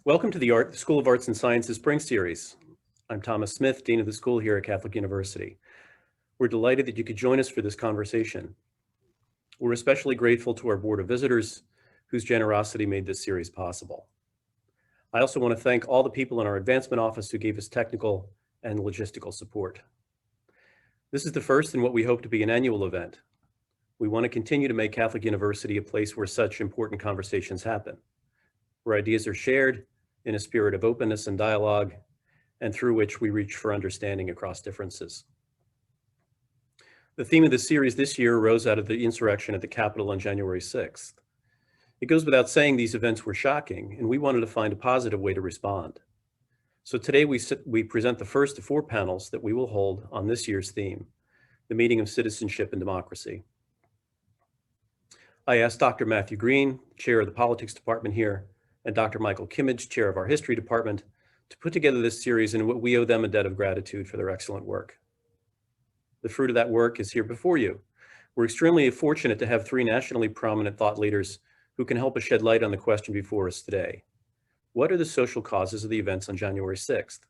Welcome to the School of Arts and Sciences Spring Series. I'm Thomas Smith, Dean of the School here at Catholic University. We're delighted that you could join us for this conversation. We're especially grateful to our Board of Visitors, whose generosity made this series possible. I also want to thank all the people in our advancement office who gave us technical and logistical support. This is the first in what we hope to be an annual event. We want to continue to make Catholic University a place where such important conversations happen, where ideas are shared in a spirit of openness and dialogue, and through which we reach for understanding across differences. The theme of the series this year arose out of the insurrection at the Capitol on January 6th. It goes without saying these events were shocking, and we wanted to find a positive way to respond. So today we present the first of 4 panels that we will hold on this year's theme, the meeting of citizenship and democracy. I asked Dr. Matthew Green, chair of the politics department here, and Dr. Michael Kimage, chair of our history department, to put together this series in what we owe them a debt of gratitude for their excellent work. The fruit of that work is here before you. We're extremely fortunate to have 3 nationally prominent thought leaders who can help us shed light on the question before us today. What are the social causes of the events on January 6th?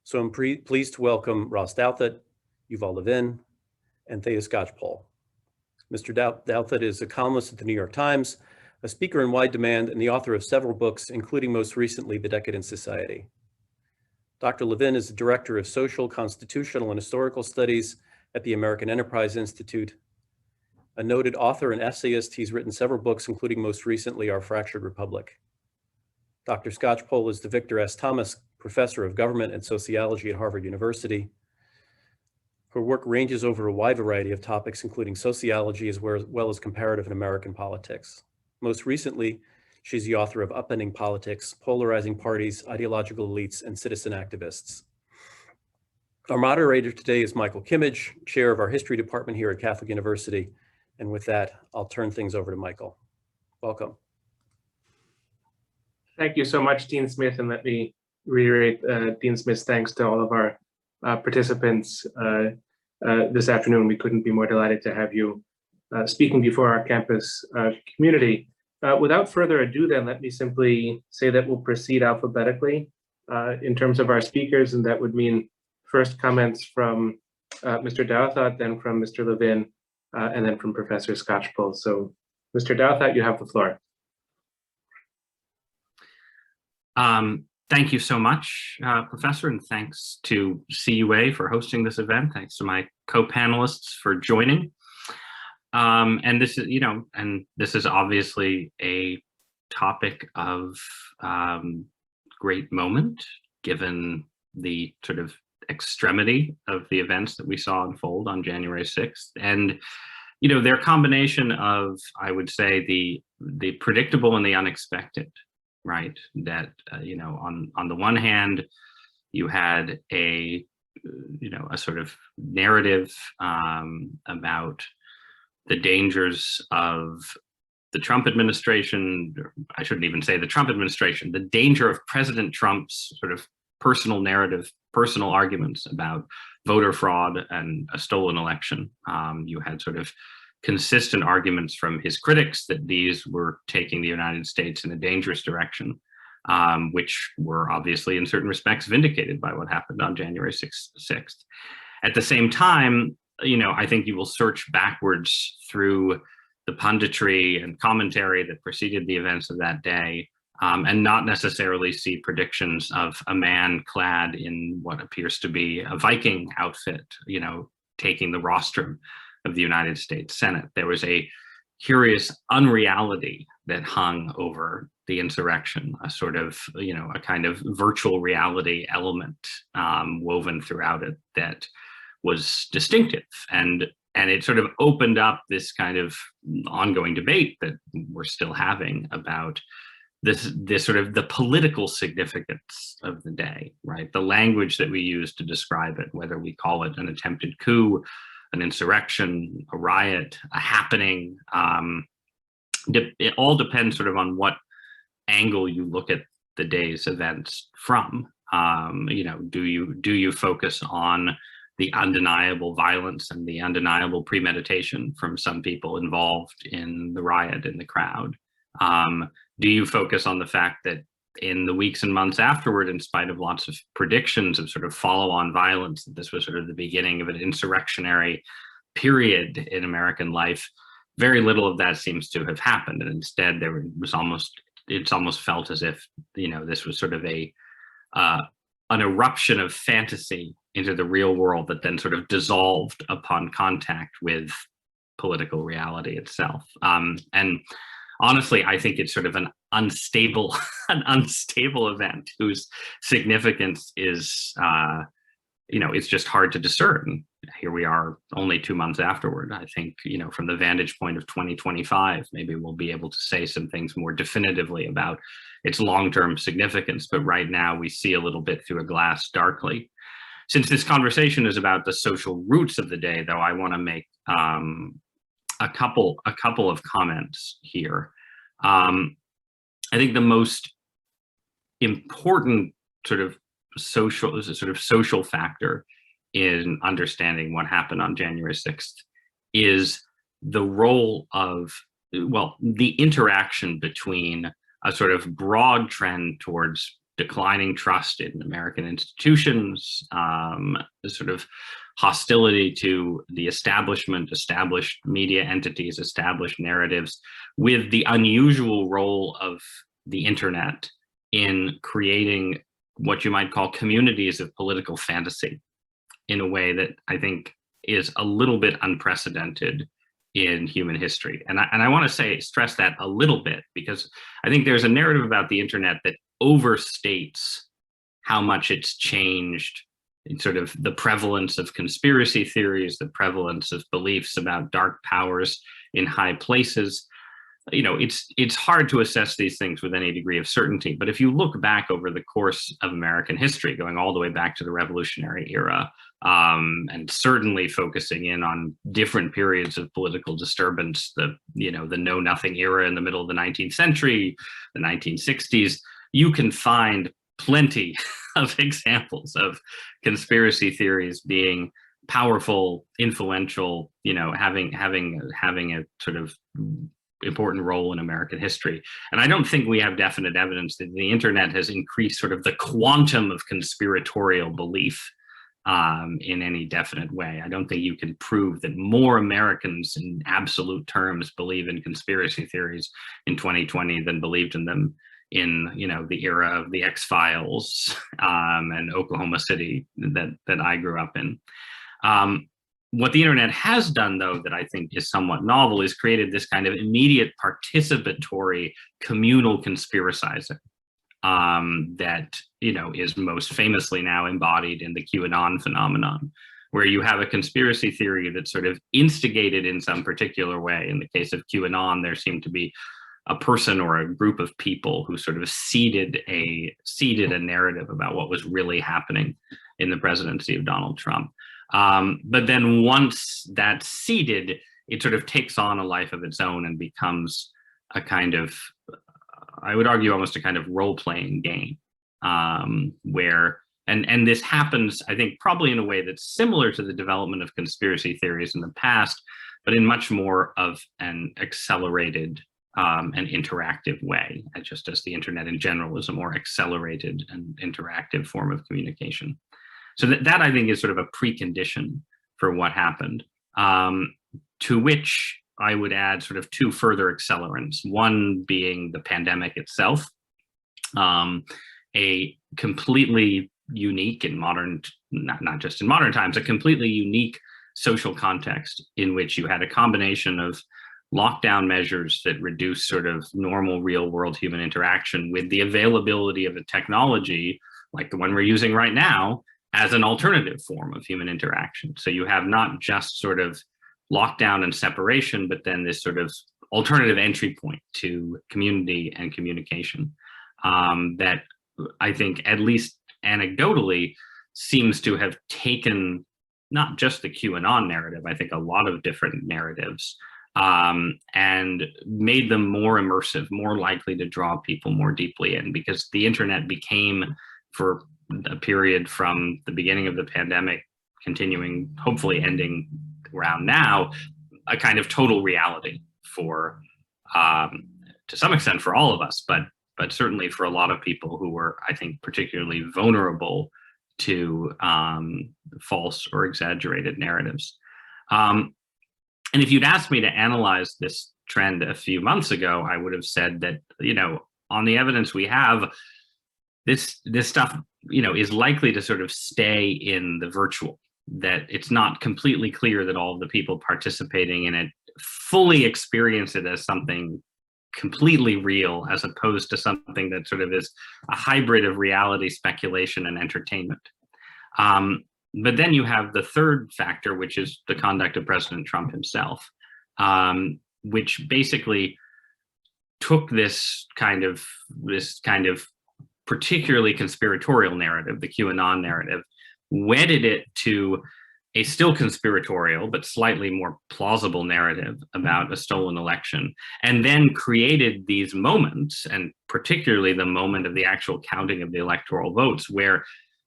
So I'm pleased to welcome Ross Douthat, Yuval Levin, and Thea Skocpol. Mr. Douthat is a columnist at the New York Times, a speaker in wide demand, and the author of several books, including most recently, The Decadent Society. Dr. Levin is the director of social, constitutional, and historical studies at the American Enterprise Institute. A noted author and essayist, he's written several books, including most recently, Our Fractured Republic. Dr. Skocpol is the Victor S. Thomas Professor of Government and Sociology at Harvard University. Her work ranges over a wide variety of topics, including sociology as well as comparative and American politics. Most recently, she's the author of Upending Politics, Polarizing Parties, Ideological Elites, and Citizen Activists. Our moderator today is Michael Kimage, chair of our history department here at Catholic University. And with that, I'll turn things over to Michael. Welcome. Thank you so much, Dean Smith, and let me reiterate Dean Smith's thanks to all of our participants this afternoon. We couldn't be more delighted to have you speaking before our campus community. Without further ado, then, let me simply say that we'll proceed alphabetically in terms of our speakers, and that would mean first comments from Mr. Douthat, then from Mr. Levin, and then from Professor Skocpol. So, Mr. Douthat, you have the floor. Thank you so much, Professor, and thanks to CUA for hosting this event. Thanks to my co-panelists for joining. And this is, this is obviously a topic of great moment, given the sort of extremity of the events that we saw unfold on January 6th. And, their combination of, I would say, the predictable and the unexpected, right? That, on the one hand, you had a sort of narrative about the dangers of the Trump administration. I shouldn't even say the Trump administration, the danger of President Trump's sort of personal narrative, personal arguments about voter fraud and a stolen election. You had sort of consistent arguments from his critics that these were taking the United States in a dangerous direction, which were obviously in certain respects vindicated by what happened on January 6th. At the same time, I think you will search backwards through the punditry and commentary that preceded the events of that day, and not necessarily see predictions of a man clad in what appears to be a Viking outfit, taking the rostrum of the United States Senate. There was a curious unreality that hung over the insurrection, a sort of, a kind of virtual reality element woven throughout it that was distinctive, and it sort of opened up this kind of ongoing debate that we're still having about this sort of the political significance of the day, right? The language that we use to describe it, whether we call it an attempted coup, an insurrection, a riot, a happening, it all depends sort of on what angle you look at the day's events from. Do you focus on the undeniable violence and the undeniable premeditation from some people involved in the riot in the crowd? Do you focus on the fact that in the weeks and months afterward, in spite of lots of predictions of sort of follow-on violence, that this was sort of the beginning of an insurrectionary period in American life, very little of that seems to have happened. And instead, it's almost felt as if, this was sort of an eruption of fantasy into the real world that then sort of dissolved upon contact with political reality itself. And honestly, I think it's sort of an unstable event whose significance is, it's just hard to discern. Here we are only 2 months afterward. I think, from the vantage point of 2025, maybe we'll be able to say some things more definitively about its long-term significance. But right now we see a little bit through a glass darkly. Since this conversation is about the social roots of the day, though, I want to make a couple of comments here. I think the most important sort of social factor in understanding what happened on January 6th is the role of, the interaction between a sort of broad trend towards declining trust in American institutions, sort of hostility to the establishment, established media entities, established narratives, with the unusual role of the internet in creating what you might call communities of political fantasy in a way that I think is a little bit unprecedented in human history. And I want to stress that a little bit, because I think there's a narrative about the internet that overstates how much it's changed in sort of the prevalence of conspiracy theories, the prevalence of beliefs about dark powers in high places. It's hard to assess these things with any degree of certainty. But if you look back over the course of American history, going all the way back to the Revolutionary era, and certainly focusing in on different periods of political disturbance, the know-nothing era in the middle of the 19th century, the 1960s, you can find plenty of examples of conspiracy theories being powerful, influential, having a sort of important role in American history. And I don't think we have definite evidence that the internet has increased sort of the quantum of conspiratorial belief in any definite way. I don't think you can prove that more Americans in absolute terms believe in conspiracy theories in 2020 than believed in them in the era of the X-Files and Oklahoma City that I grew up in. What the internet has done, though, that I think is somewhat novel, is created this kind of immediate participatory communal conspiracizing that is most famously now embodied in the QAnon phenomenon, where you have a conspiracy theory that's sort of instigated in some particular way. In the case of QAnon, there seemed to be a person or a group of people who sort of seeded a narrative about what was really happening in the presidency of Donald Trump. But then once that's seeded, it sort of takes on a life of its own and becomes a kind of, I would argue, almost a kind of role-playing game, where, and this happens, I think, probably in a way that's similar to the development of conspiracy theories in the past, but in much more of an accelerated and interactive way, just as the internet in general is a more accelerated and interactive form of communication. So that I think is sort of a precondition for what happened, to which I would add sort of two further accelerants, one being the pandemic itself, a completely unique in modern, not just in modern times, a completely unique social context in which you had a combination of lockdown measures that reduce sort of normal real world human interaction with the availability of a technology like the one we're using right now as an alternative form of human interaction. So you have not just sort of lockdown and separation, but then this sort of alternative entry point to community and communication that I think, at least anecdotally, seems to have taken not just the QAnon narrative, I think a lot of different narratives, and made them more immersive, more likely to draw people more deeply in, because the internet became, for a period from the beginning of the pandemic, continuing, hopefully ending around now, a kind of total reality for, to some extent, for all of us, but but certainly for a lot of people who were, I think, particularly vulnerable to false or exaggerated narratives. And if you'd asked me to analyze this trend a few months ago, I would have said that, on the evidence we have, this stuff, is likely to sort of stay in the virtual, that it's not completely clear that all of the people participating in it fully experience it as something completely real, as opposed to something that sort of is a hybrid of reality, speculation, and entertainment. But then you have the third factor, which is the conduct of President Trump himself, which basically took this kind of particularly conspiratorial narrative, the QAnon narrative, wedded it to a still conspiratorial but slightly more plausible narrative about a stolen election, and then created these moments, and particularly the moment of the actual counting of the electoral votes, where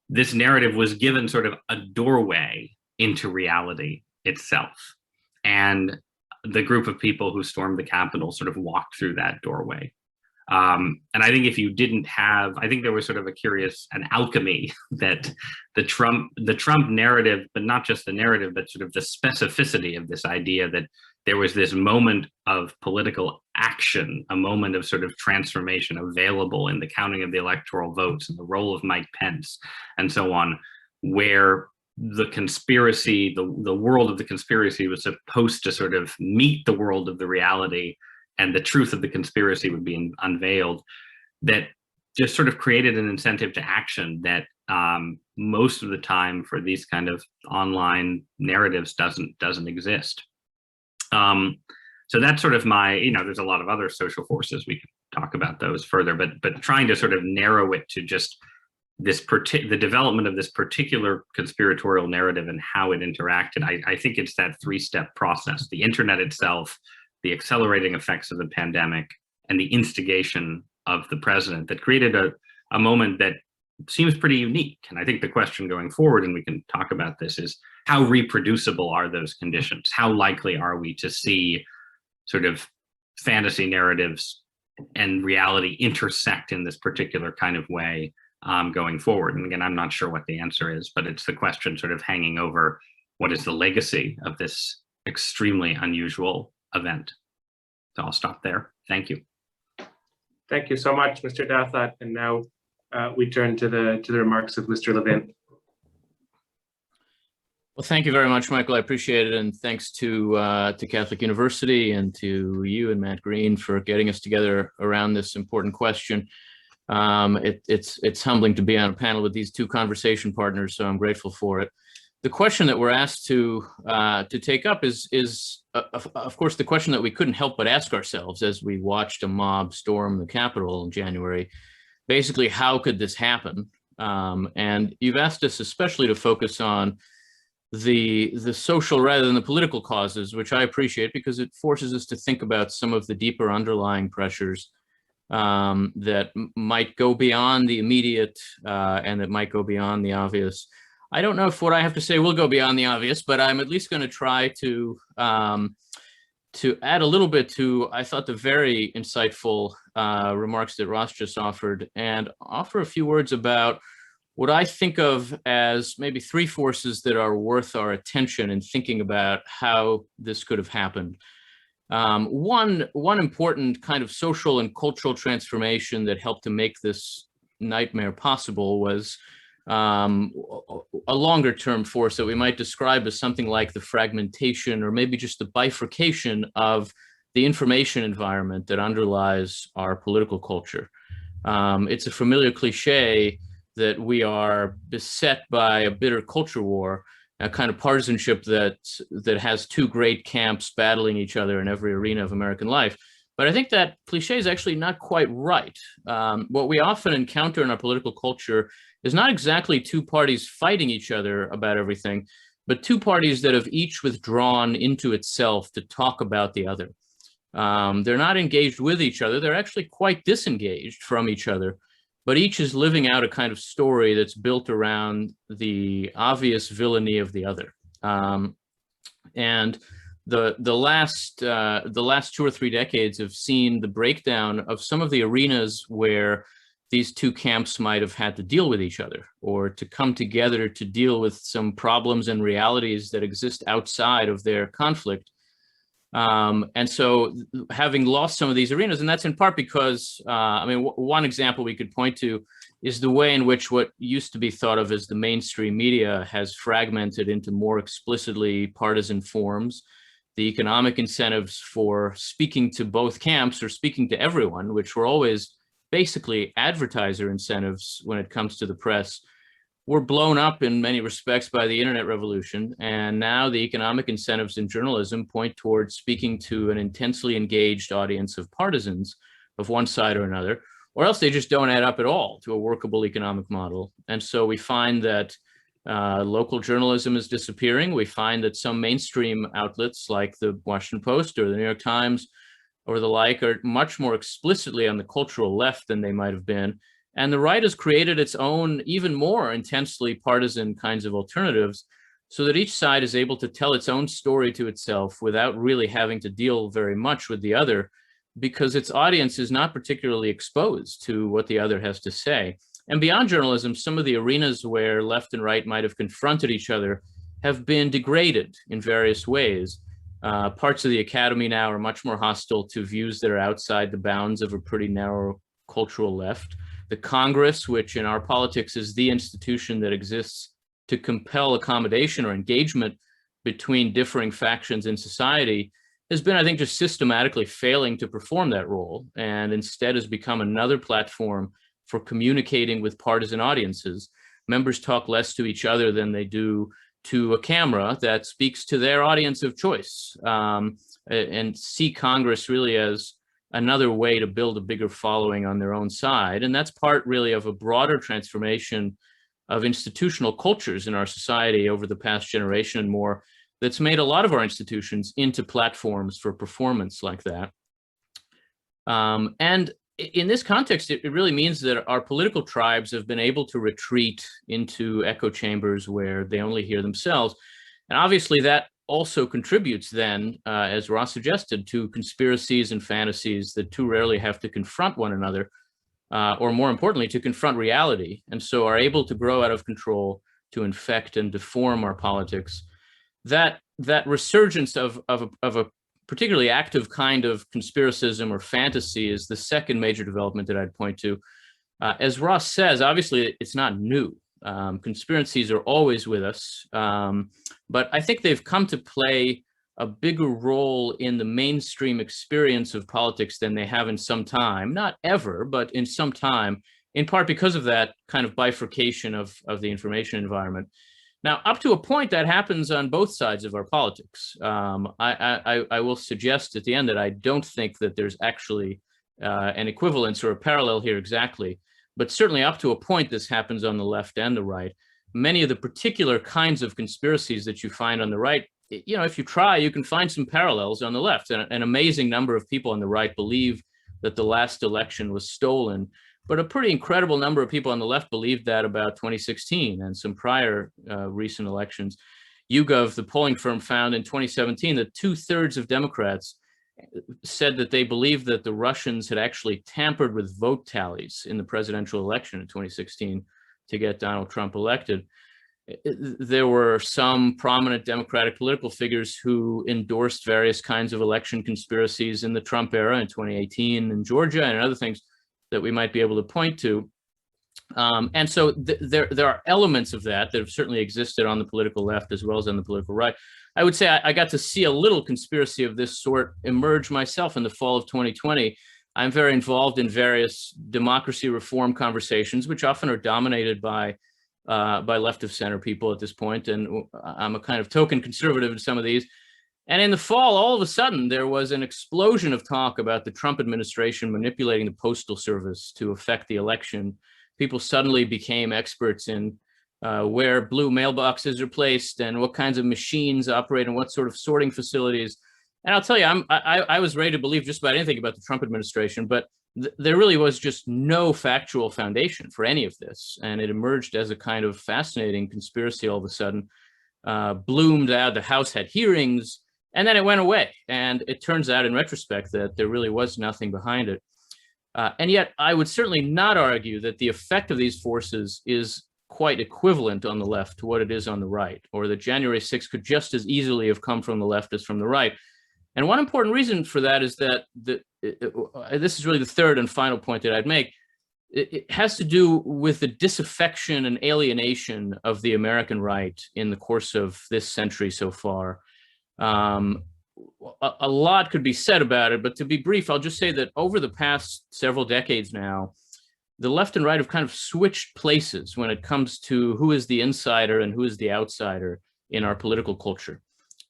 this narrative was given sort of a doorway into reality itself. And the group of people who stormed the Capitol sort of walked through that doorway. And I think if you didn't have, I think there was sort of an alchemy that the Trump narrative, but not just the narrative, but sort of the specificity of this idea that there was this moment of political action, a moment of sort of transformation available in the counting of the electoral votes and the role of Mike Pence and so on, where the conspiracy, the world of the conspiracy was supposed to sort of meet the world of the reality, and the truth of the conspiracy would be unveiled, that just sort of created an incentive to action that most of the time for these kind of online narratives doesn't exist. So that's sort of my, there's a lot of other social forces, we can talk about those further, but trying to sort of narrow it to just the development of this particular conspiratorial narrative and how it interacted. I think it's that three-step process: the internet itself, the accelerating effects of the pandemic, and the instigation of the president, that created a moment that seems pretty unique. And I think the question going forward, and we can talk about this, is how reproducible are those conditions? How likely are we to see sort of fantasy narratives and reality intersect in this particular kind of way going forward? And again, I'm not sure what the answer is, but it's the question sort of hanging over what is the legacy of this extremely unusual event. So I'll stop there. Thank you. Thank you so much, Mr. Dathat. And now we turn to the remarks of Mr. Levin. Well, thank you very much, Michael. I appreciate it, and thanks to Catholic University and to you and Matt Green for getting us together around this important question. It's humbling to be on a panel with these two conversation partners, so I'm grateful for it. The question that we're asked to take up is of course, the question that we couldn't help but ask ourselves as we watched a mob storm the Capitol in January. Basically, how could this happen? And you've asked us especially to focus on the social rather than the political causes, which I appreciate because it forces us to think about some of the deeper underlying pressures that might go beyond the immediate and that might go beyond the obvious. I don't know if what I have to say will go beyond the obvious, but I'm at least going to try to add a little bit to, I thought, the very insightful remarks that Ross just offered, and offer a few words about what I think of as maybe three forces that are worth our attention in thinking about how this could have happened. One important kind of social and cultural transformation that helped to make this nightmare possible was a longer term force that we might describe as something like the fragmentation, or maybe just the bifurcation of the information environment that underlies our political culture. It's a familiar cliche that we are beset by a bitter culture war, a kind of partisanship that has two great camps battling each other in every arena of American life. But I think that cliche is actually not quite right. What we often encounter in our political culture is not exactly two parties fighting each other about everything, but two parties that have each withdrawn into itself to talk about the other. They're not engaged with each other. They're actually quite disengaged from each other, but each is living out a kind of story that's built around the obvious villainy of the other. And the last 2 or 3 decades have seen the breakdown of some of the arenas where these two camps might have had to deal with each other, or to come together to deal with some problems and realities that exist outside of their conflict. And so having lost some of these arenas, and that's in part because, I mean, one example we could point to is the way in which what used to be thought of as the mainstream media has fragmented into more explicitly partisan forms. The economic incentives for speaking to both camps or speaking to everyone, which were always basically advertiser incentives when it comes to the press, were blown up in many respects by the internet revolution. And now the economic incentives in journalism point towards speaking to an intensely engaged audience of partisans of one side or another, or else they just don't add up at all to a workable economic model. And so we find that local journalism is disappearing. We find that some mainstream outlets like the Washington Post or the New York Times or the like are much more explicitly on the cultural left than they might have been. And the right has created its own, even more intensely partisan kinds of alternatives, so that each side is able to tell its own story to itself without really having to deal very much with the other, because its audience is not particularly exposed to what the other has to say. And beyond journalism, some of the arenas where left and right might have confronted each other have been degraded in various ways. Parts of the academy now are much more hostile to views that are outside the bounds of a pretty narrow cultural left. The Congress, which in our politics is the institution that exists to compel accommodation or engagement between differing factions in society, has been, I think, just systematically failing to perform that role, and instead has become another platform for communicating with partisan audiences. Members talk less to each other than they do to a camera that speaks to their audience of choice, and see Congress really as another way to build a bigger following on their own side. And that's part really of a broader transformation of institutional cultures in our society over the past generation and more, that's made a lot of our institutions into platforms for performance like that. And in this context, it really means that our political tribes have been able to retreat into echo chambers where they only hear themselves. And obviously that also contributes then, as Ross suggested, to conspiracies and fantasies that too rarely have to confront one another, or more importantly, to confront reality, and so are able to grow out of control, to infect and deform our politics. That resurgence of a particularly active kind of conspiracism or fantasy is the second major development that I'd point to. As Ross says, obviously it's not new. Conspiracies are always with us, but I think they've come to play a bigger role in the mainstream experience of politics than they have in some time, not ever, but in some time, in part because of that kind of bifurcation of the information environment. Now, up to a point, that happens on both sides of our politics. I will suggest at the end that I don't think that there's actually an equivalence or a parallel here exactly, but certainly up to a point, this happens on the left and the right. Many of the particular kinds of conspiracies that you find on the right, you know, if you try, you can find some parallels on the left. An amazing number of people on the right believe that the last election was stolen, but a pretty incredible number of people on the left believed that about 2016 and some prior recent elections. YouGov, the polling firm, found in 2017 that 2/3 of Democrats said that they believed that the Russians had actually tampered with vote tallies in the presidential election in 2016 to get Donald Trump elected. There were some prominent Democratic political figures who endorsed various kinds of election conspiracies in the Trump era in 2018 in Georgia and other things that we might be able to point to. And so there are elements of that that have certainly existed on the political left as well as on the political right. I would say I got to see a little conspiracy of this sort emerge myself in the fall of 2020. I'm very involved in various democracy reform conversations, which often are dominated by left of center people at this point. And I'm a kind of token conservative in some of these. And in the fall, all of a sudden, there was an explosion of talk about the Trump administration manipulating the Postal Service to affect the election. People suddenly became experts in where blue mailboxes are placed and what kinds of machines operate and what sort of sorting facilities. And I'll tell you, I was ready to believe just about anything about the Trump administration, but there really was just no factual foundation for any of this. And it emerged as a kind of fascinating conspiracy all of a sudden, bloomed out. The House had hearings. And then it went away. And it turns out in retrospect that there really was nothing behind it. And yet I would certainly not argue that the effect of these forces is quite equivalent on the left to what it is on the right, or that January 6th could just as easily have come from the left as from the right. And one important reason for that is that this is really the third and final point that I'd make. It has to do with the disaffection and alienation of the American right in the course of this century so far. A lot could be said about it, but to be brief, I'll just say that over the past several decades now, the left and right have kind of switched places when it comes to who is the insider and who is the outsider in our political culture.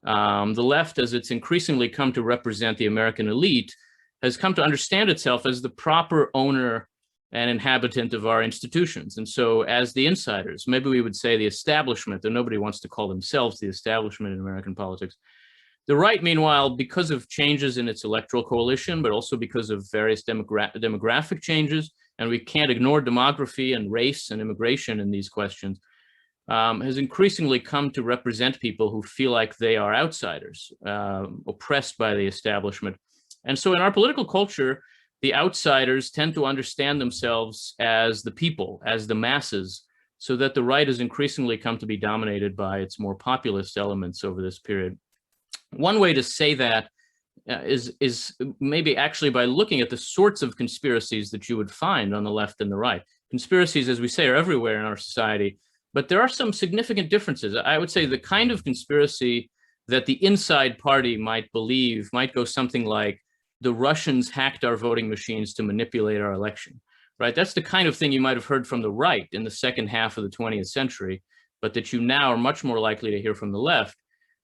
The left, as it's increasingly come to represent the American elite, has come to understand itself as the proper owner and inhabitant of our institutions. And so as the insiders, maybe we would say the establishment, though nobody wants to call themselves the establishment in American politics. The right, meanwhile, because of changes in its electoral coalition, but also because of various demographic changes, and we can't ignore demography and race and immigration in these questions, has increasingly come to represent people who feel like they are outsiders, oppressed by the establishment. And so in our political culture, the outsiders tend to understand themselves as the people, as the masses, so that the right has increasingly come to be dominated by its more populist elements over this period. One way to say that is maybe actually by looking at the sorts of conspiracies that you would find on the left and the right. Conspiracies, as we say, are everywhere in our society, but there are some significant differences. I would say the kind of conspiracy that the inside party might believe might go something like, the Russians hacked our voting machines to manipulate our election, right? That's the kind of thing you might have heard from the right in the second half of the 20th century, but that you now are much more likely to hear from the left.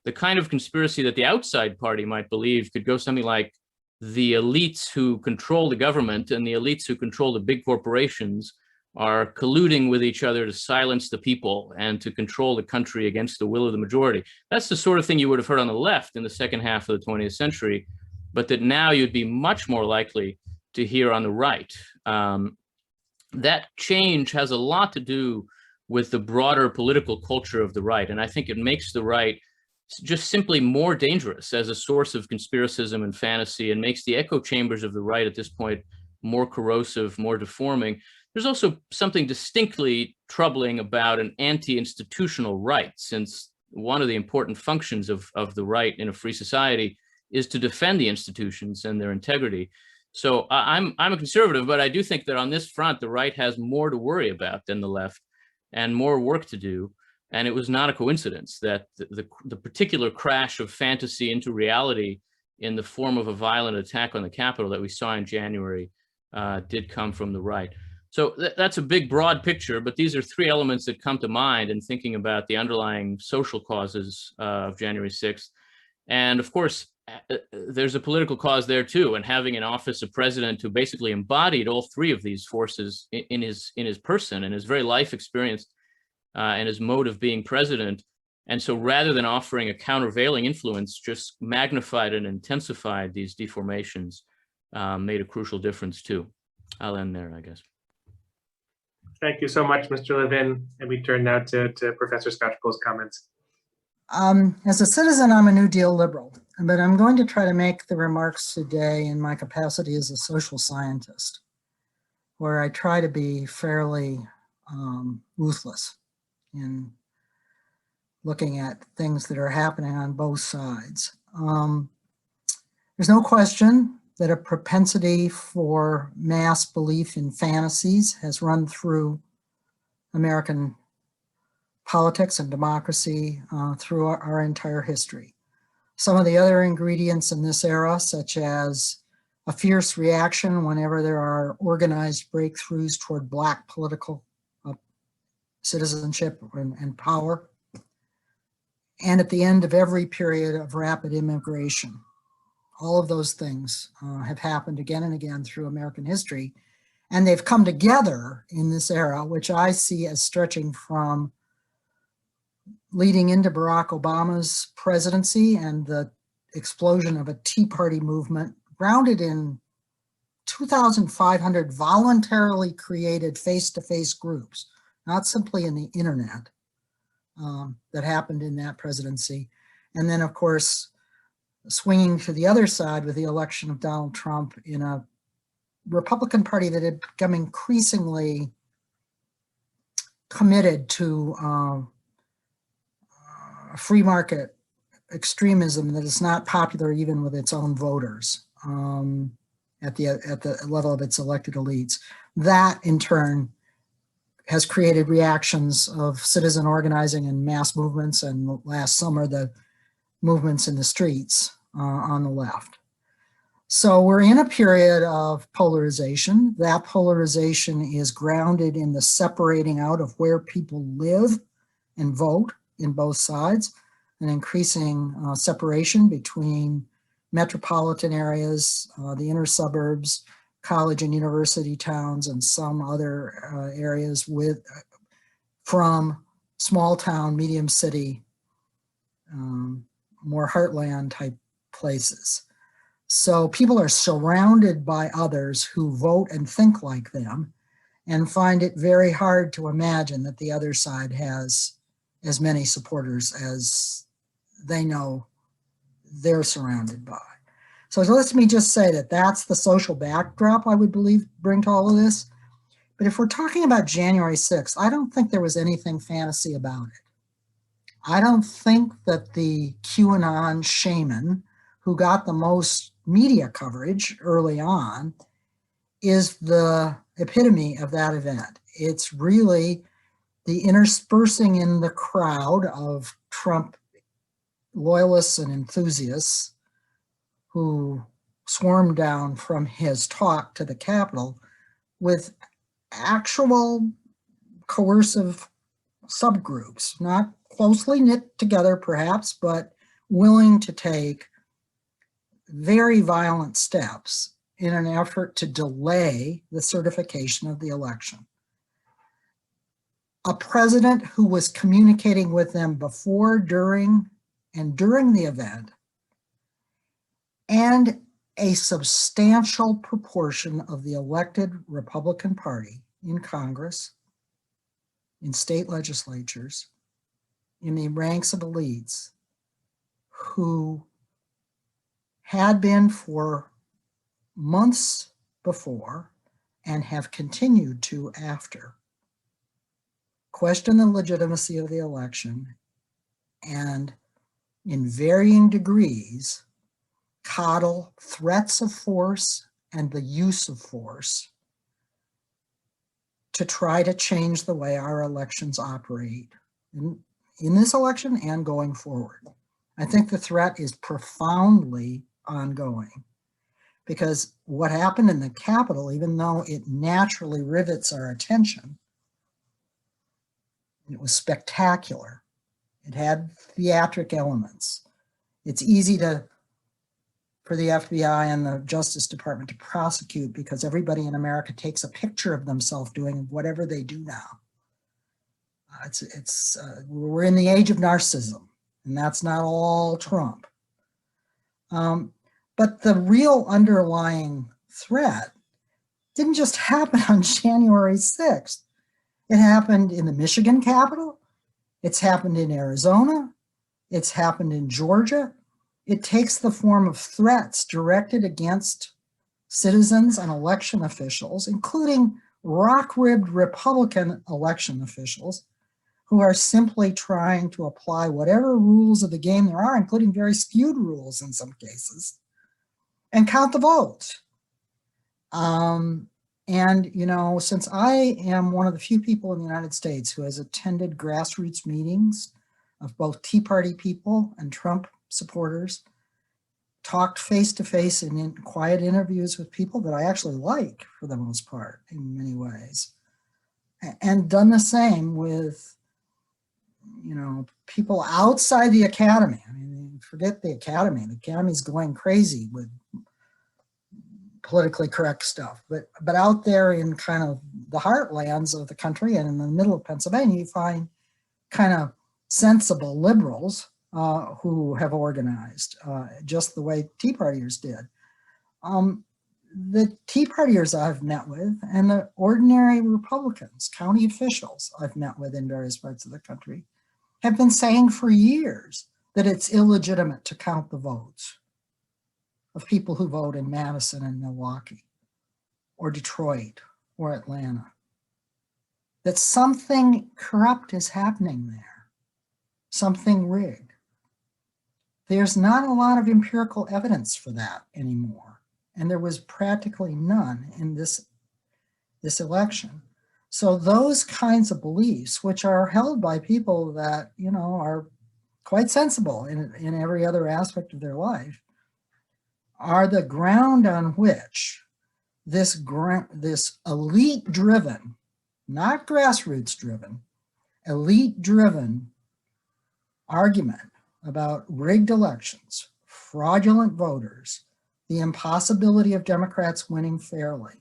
The kind of conspiracy that the outside party might believe could go something like, the elites who control the government and the elites who control the big corporations are colluding with each other to silence the people and to control the country against the will of the majority. That's the sort of thing you would have heard on the left in the second half of the 20th century, but that now you'd be much more likely to hear on the right. That change has a lot to do with the broader political culture of the right, and I think it makes the right just simply more dangerous as a source of conspiracism and fantasy, and makes the echo chambers of the right at this point more corrosive, more deforming. There's also something distinctly troubling about an anti-institutional right, since one of the important functions of the right in a free society is to defend the institutions and their integrity. So I'm a conservative, but I do think that on this front, the right has more to worry about than the left and more work to do. And it was not a coincidence that the particular crash of fantasy into reality in the form of a violent attack on the Capitol that we saw in January did come from the right. So that's a big, broad picture, but these are three elements that come to mind in thinking about the underlying social causes of January 6th. And of course, there's a political cause there too, and having in office a president who basically embodied all three of these forces in his person and his very life experience and his mode of being president. And so rather than offering a countervailing influence, just magnified and intensified these deformations, made a crucial difference too. I'll end there, I guess. Thank you so much, Mr. Levin. And we turn now to Professor Skocpol's comments. As a citizen, I'm a New Deal liberal, but I'm going to try to make the remarks today in my capacity as a social scientist, where I try to be fairly ruthless in looking at things that are happening on both sides. There's no question that a propensity for mass belief in fantasies has run through American politics and democracy through our entire history. Some of the other ingredients in this era, such as a fierce reaction whenever there are organized breakthroughs toward Black political citizenship and power, and at the end of every period of rapid immigration. All of those things have happened again and again through American history, and they've come together in this era, which I see as stretching from leading into Barack Obama's presidency and the explosion of a Tea Party movement grounded in 2,500 voluntarily created face-to-face groups, not simply in the internet, that happened in that presidency. And then, of course, swinging to the other side with the election of Donald Trump in a Republican Party that had become increasingly committed to free market extremism that is not popular even with its own voters at the level of its elected elites. That, in turn, has created reactions of citizen organizing and mass movements, and last summer, the movements in the streets on the left. So we're in a period of polarization. That polarization is grounded in the separating out of where people live and vote in both sides, an increasing separation between metropolitan areas, the inner suburbs, college and university towns, and some other areas from small town, medium city, more heartland type places. So people are surrounded by others who vote and think like them, and find it very hard to imagine that the other side has as many supporters as they know they're surrounded by. So let me just say that that's the social backdrop I would bring to all of this. But if we're talking about January 6th, I don't think there was anything fantasy about it. I don't think that the QAnon shaman who got the most media coverage early on is the epitome of that event. It's really the interspersing in the crowd of Trump loyalists and enthusiasts who swarmed down from his talk to the Capitol with actual coercive subgroups, not closely knit together perhaps, but willing to take very violent steps in an effort to delay the certification of the election. A president who was communicating with them before, during the event, and a substantial proportion of the elected Republican Party in Congress, in state legislatures, in the ranks of elites, who had been for months before and have continued to after question the legitimacy of the election, and in varying degrees coddle threats of force and the use of force to try to change the way our elections operate in this election and going forward. I think the threat is profoundly ongoing, because what happened in the Capitol, even though it naturally rivets our attention, it was spectacular. It had theatric elements. It's easy for the FBI and the Justice Department to prosecute because everybody in America takes a picture of themselves doing whatever they do now. We're in the age of narcissism, and that's not all Trump. But the real underlying threat didn't just happen on January 6th. It happened in the Michigan Capitol. It's happened in Arizona. It's happened in Georgia. It takes the form of threats directed against citizens and election officials, including rock-ribbed Republican election officials who are simply trying to apply whatever rules of the game there are, including very skewed rules in some cases, and count the votes. And, you know, since I am one of the few people in the United States who has attended grassroots meetings of both Tea Party people and Trump supporters, talked face-to-face in quiet interviews with people that I actually like for the most part in many ways, and done the same with, you know, people outside the academy. I mean, forget the academy. The academy's going crazy with politically correct stuff, but out there in kind of the heartlands of the country and in the middle of Pennsylvania, you find kind of sensible liberals who have organized just the way Tea Partiers did. The Tea Partiers I've met with and the ordinary Republicans, county officials I've met with in various parts of the country, have been saying for years that it's illegitimate to count the votes. of people who vote in Madison and Milwaukee or Detroit or Atlanta. That something corrupt is happening there, something rigged. There's not a lot of empirical evidence for that anymore, and there was practically none in this election. So those kinds of beliefs, which are held by people that, you know, are quite sensible in every other aspect of their life, are the ground on which this elite-driven, not grassroots-driven, elite-driven argument about rigged elections, fraudulent voters, the impossibility of Democrats winning fairly.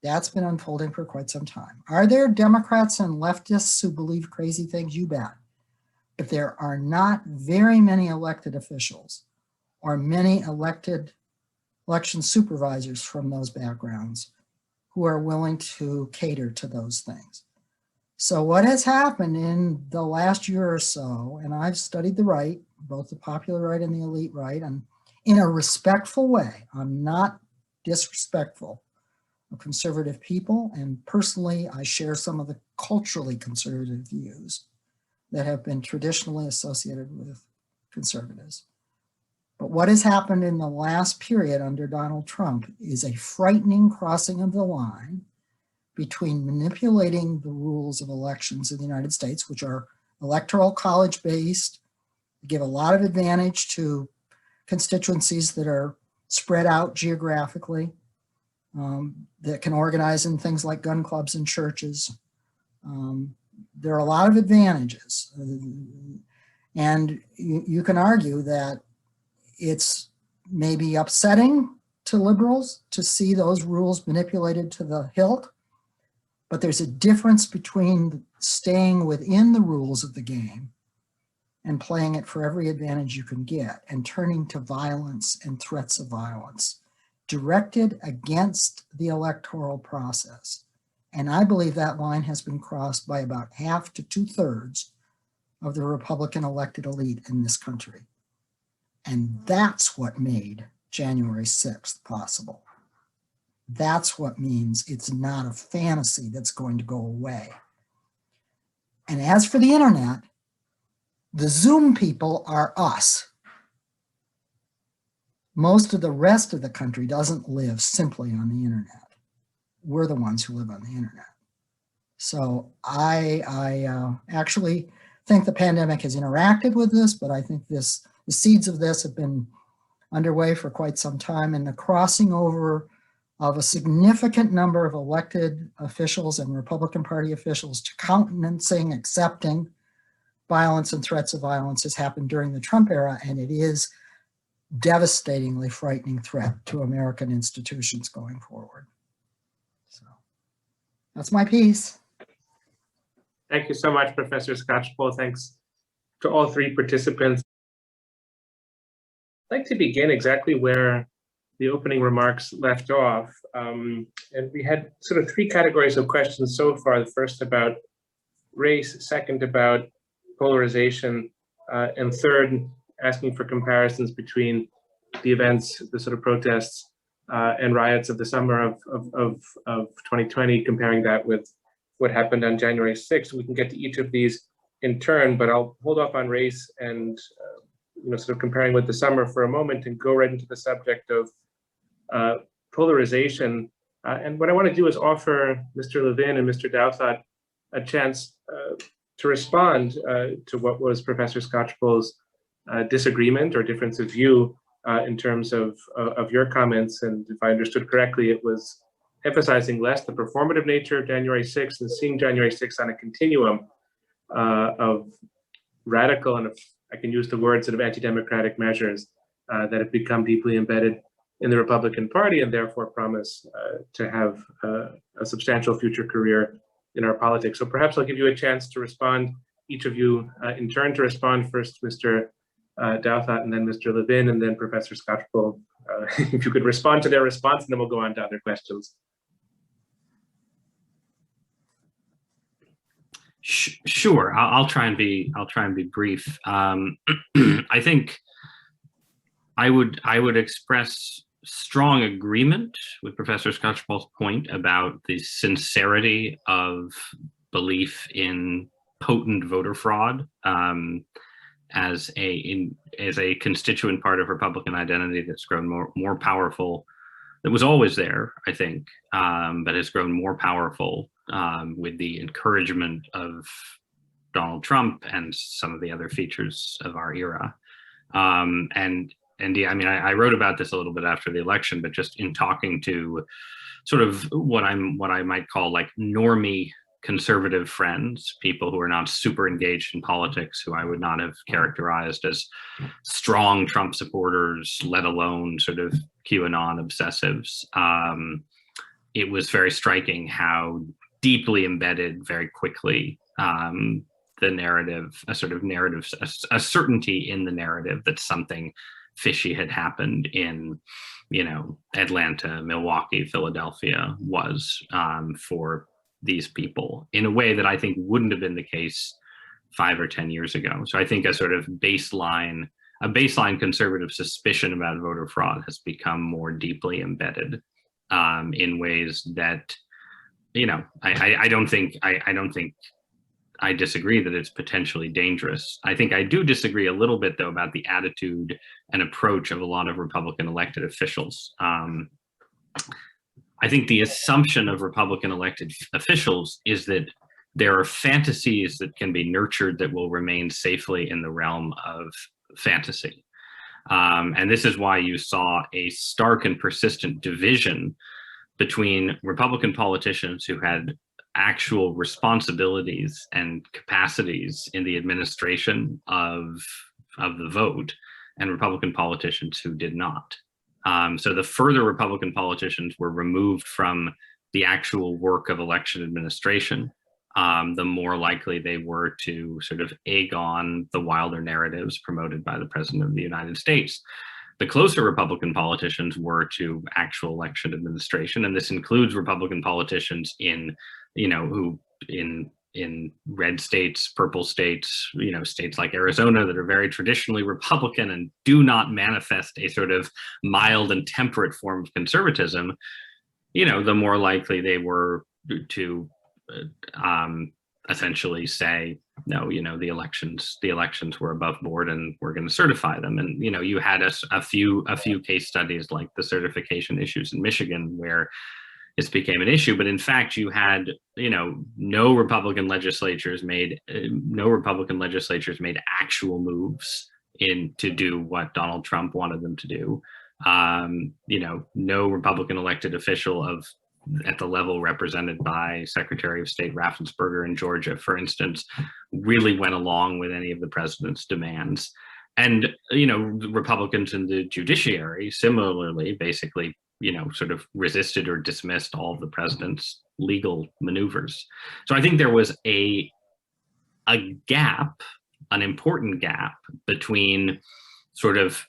That's been unfolding for quite some time. Are there Democrats and leftists who believe crazy things? You bet. But there are not very many elected officials or many elected election supervisors from those backgrounds who are willing to cater to those things. So what has happened in the last year or so, and I've studied the right, both the popular right and the elite right, and in a respectful way, I'm not disrespectful of conservative people, and personally, I share some of the culturally conservative views that have been traditionally associated with conservatives. But what has happened in the last period under Donald Trump is a frightening crossing of the line between manipulating the rules of elections in the United States, which are electoral college based, give a lot of advantage to constituencies that are spread out geographically, that can organize in things like gun clubs and churches. There are a lot of advantages. And you can argue that it's maybe upsetting to liberals to see those rules manipulated to the hilt, but there's a difference between staying within the rules of the game and playing it for every advantage you can get and turning to violence and threats of violence directed against the electoral process. And I believe that line has been crossed by about half to 2/3 of the Republican elected elite in this country. And that's what made January 6th possible. That's what means it's not a fantasy that's going to go away. And as for the internet, the Zoom people are us. Most of the rest of the country doesn't live simply on the internet. We're the ones who live on the internet. So I actually think the pandemic has interacted with this, but I think the seeds of this have been underway for quite some time, and the crossing over of a significant number of elected officials and Republican Party officials to countenancing, accepting violence and threats of violence has happened during the Trump era, and it is devastatingly frightening threat to American institutions going forward. So that's my piece. Thank you so much, Professor Scotchpole. Thanks to all three participants. I'd like to begin exactly where the opening remarks left off. And we had sort of three categories of questions so far. The first about race, second about polarization, and third, asking for comparisons between the events, the sort of protests and riots of the summer of 2020, comparing that with what happened on January 6th. We can get to each of these in turn, but I'll hold off on race and sort of comparing with the summer for a moment and go right into the subject of polarization. And what I want to do is offer Mr. Levin and Mr. Douthot a chance to respond to what was Professor Scotchpole's disagreement or difference of view in terms of your comments. And if I understood correctly, it was emphasizing less the performative nature of January 6th and seeing January 6th on a continuum of radical, and if I can use the word, sort of anti-democratic measures that have become deeply embedded in the Republican Party and therefore promise to have a substantial future career in our politics. So perhaps I'll give you a chance to respond, each of you in turn to respond. First, Mr. Douthot, and then Mr. Levin, and then Professor Scotchpole. If you could respond to their response, and then we'll go on to other questions. Sure, I'll try and be brief. I think I would express strong agreement with Professor Scotchball's point about the sincerity of belief in potent voter fraud as a constituent part of Republican identity that's grown more powerful. That was always there, I think, but has grown more powerful with the encouragement of Donald Trump and some of the other features of our era. And yeah, I mean, I wrote about this a little bit after the election, but just in talking to sort of what I might call like normie conservative friends, people who are not super engaged in politics, who I would not have characterized as strong Trump supporters, let alone sort of QAnon obsessives. It was very striking how deeply embedded very quickly the narrative, a certainty in the narrative that something fishy had happened in, Atlanta, Milwaukee, Philadelphia was for these people in a way that I think wouldn't have been the case 5 or 10 years ago. So I think a sort of baseline conservative suspicion about voter fraud has become more deeply embedded in ways that, I don't think I disagree that it's potentially dangerous. I think I do disagree a little bit, though, about the attitude and approach of a lot of Republican elected officials. I think the assumption of Republican elected officials is that there are fantasies that can be nurtured that will remain safely in the realm of fantasy. And this is why you saw a stark and persistent division between Republican politicians who had actual responsibilities and capacities in the administration of the vote and Republican politicians who did not. So the further Republican politicians were removed from the actual work of election administration, the more likely they were to sort of egg on the wilder narratives promoted by the President of the United States. The closer Republican politicians were to actual election administration, and this includes Republican politicians in red states, purple states, states like Arizona that are very traditionally Republican and do not manifest a sort of mild and temperate form of conservatism, the more likely they were to essentially say, no, the elections were above board and we're going to certify them. And, you had a few case studies like the certification issues in Michigan where this became an issue, but in fact, you had, no Republican legislatures made actual moves to do what Donald Trump wanted them to do. No Republican elected official at the level represented by Secretary of State Raffensperger in Georgia, for instance, really went along with any of the president's demands. And, Republicans in the judiciary similarly basically sort of resisted or dismissed all of the president's legal maneuvers. So I think there was a gap, an important gap between sort of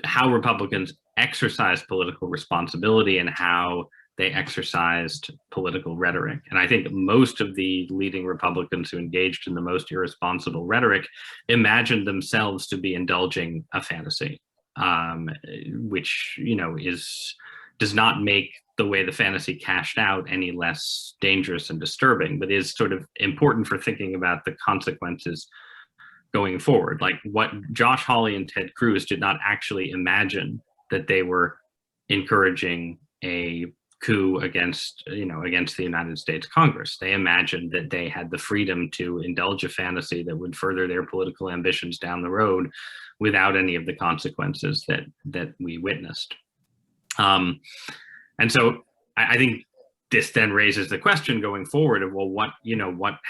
how Republicans exercised political responsibility and how they exercised political rhetoric. And I think most of the leading Republicans who engaged in the most irresponsible rhetoric imagined themselves to be indulging a fantasy, which, does not make the way the fantasy cashed out any less dangerous and disturbing, but is sort of important for thinking about the consequences going forward. Like what Josh Hawley and Ted Cruz did not actually imagine that they were encouraging a coup against the United States Congress. They imagined that they had the freedom to indulge a fantasy that would further their political ambitions down the road without any of the consequences that we witnessed. And so I think this then raises the question going forward of, well, what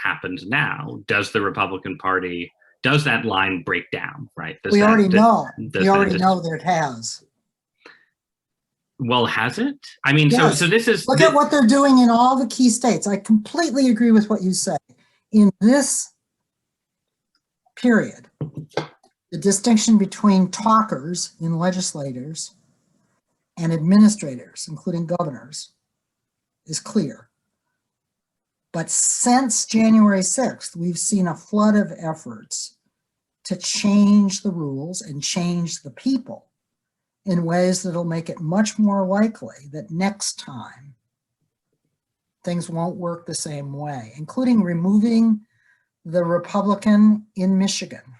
happens now? Does the Republican Party, does that line break down, right? We already know that it has. Well, has it? I mean, yes. So this is... Look at what they're doing in all the key states. I completely agree with what you say. In this period, the distinction between talkers in legislators and administrators, including governors, is clear. But since January 6th, we've seen a flood of efforts to change the rules and change the people in ways that'll make it much more likely that next time things won't work the same way, including removing the Republican in Michigan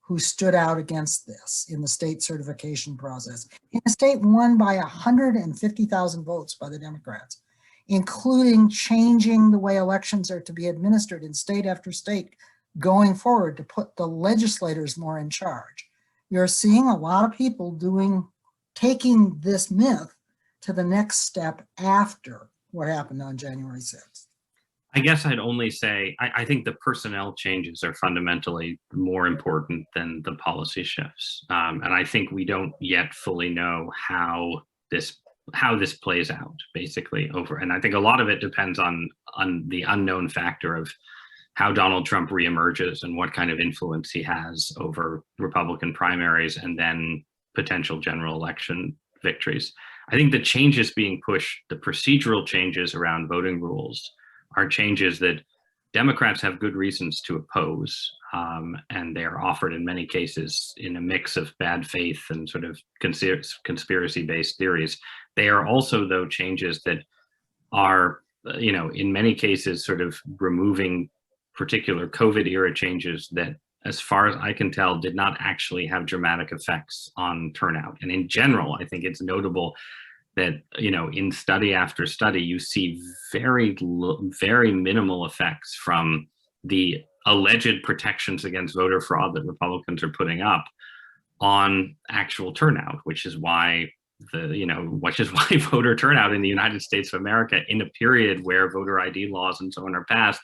who stood out against this in the state certification process, in a state won by 150,000 votes by the Democrats, including changing the way elections are to be administered in state after state going forward to put the legislators more in charge. You're seeing a lot of people taking this myth to the next step after what happened on January 6th. I guess I'd only say, I think the personnel changes are fundamentally more important than the policy shifts. And I think we don't yet fully know how this plays out, basically, over. And I think a lot of it depends on the unknown factor of how Donald Trump reemerges and what kind of influence he has over Republican primaries and then potential general election victories. I think the changes being pushed, the procedural changes around voting rules, are changes that Democrats have good reasons to oppose, and they are offered in many cases in a mix of bad faith and sort of conspiracy-based theories. They are also, though, changes that are, in many cases, sort of removing particular COVID-era changes that, as far as I can tell, did not actually have dramatic effects on turnout. And in general, I think it's notable that, in study after study, you see very minimal effects from the alleged protections against voter fraud that Republicans are putting up on actual turnout, which is why voter turnout in the United States of America, in a period where voter ID laws and so on are passed,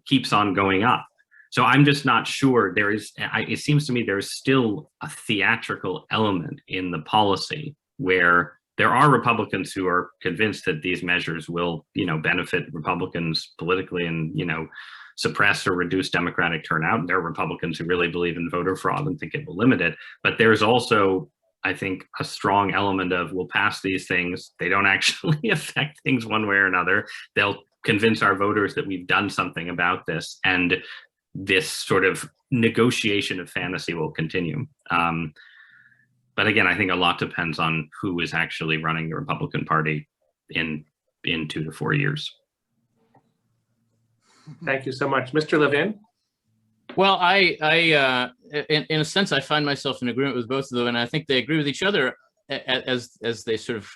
keeps on going up. So I'm just not sure it seems to me there's still a theatrical element in the policy where there are Republicans who are convinced that these measures will, benefit Republicans politically and, suppress or reduce Democratic turnout. And there are Republicans who really believe in voter fraud and think it will limit it. But there's also, I think, a strong element of, we'll pass these things. They don't actually affect things one way or another. They'll convince our voters that we've done something about this. And this sort of negotiation of fantasy will continue. But again, I think a lot depends on who is actually running the Republican Party in 2 to 4 years. Thank you so much. Mr. Levin? Well, in a sense, I find myself in agreement with both of them, and I think they agree with each other as they sort of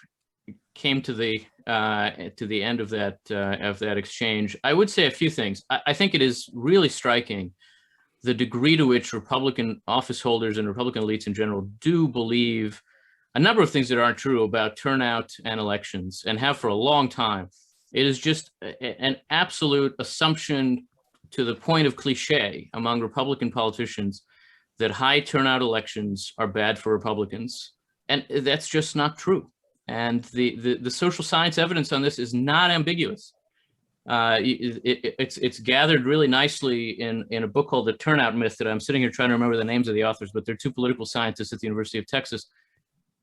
came to the end of that exchange. I would say a few things. I think it is really striking the degree to which Republican office holders and Republican elites in general do believe a number of things that aren't true about turnout and elections, and have for a long time. It is just an absolute assumption to the point of cliche among Republican politicians that high turnout elections are bad for Republicans. And that's just not true. And the social science evidence on this is not ambiguous. It's gathered really nicely in a book called The Turnout Myth that I'm sitting here trying to remember the names of the authors, but they're two political scientists at the University of Texas.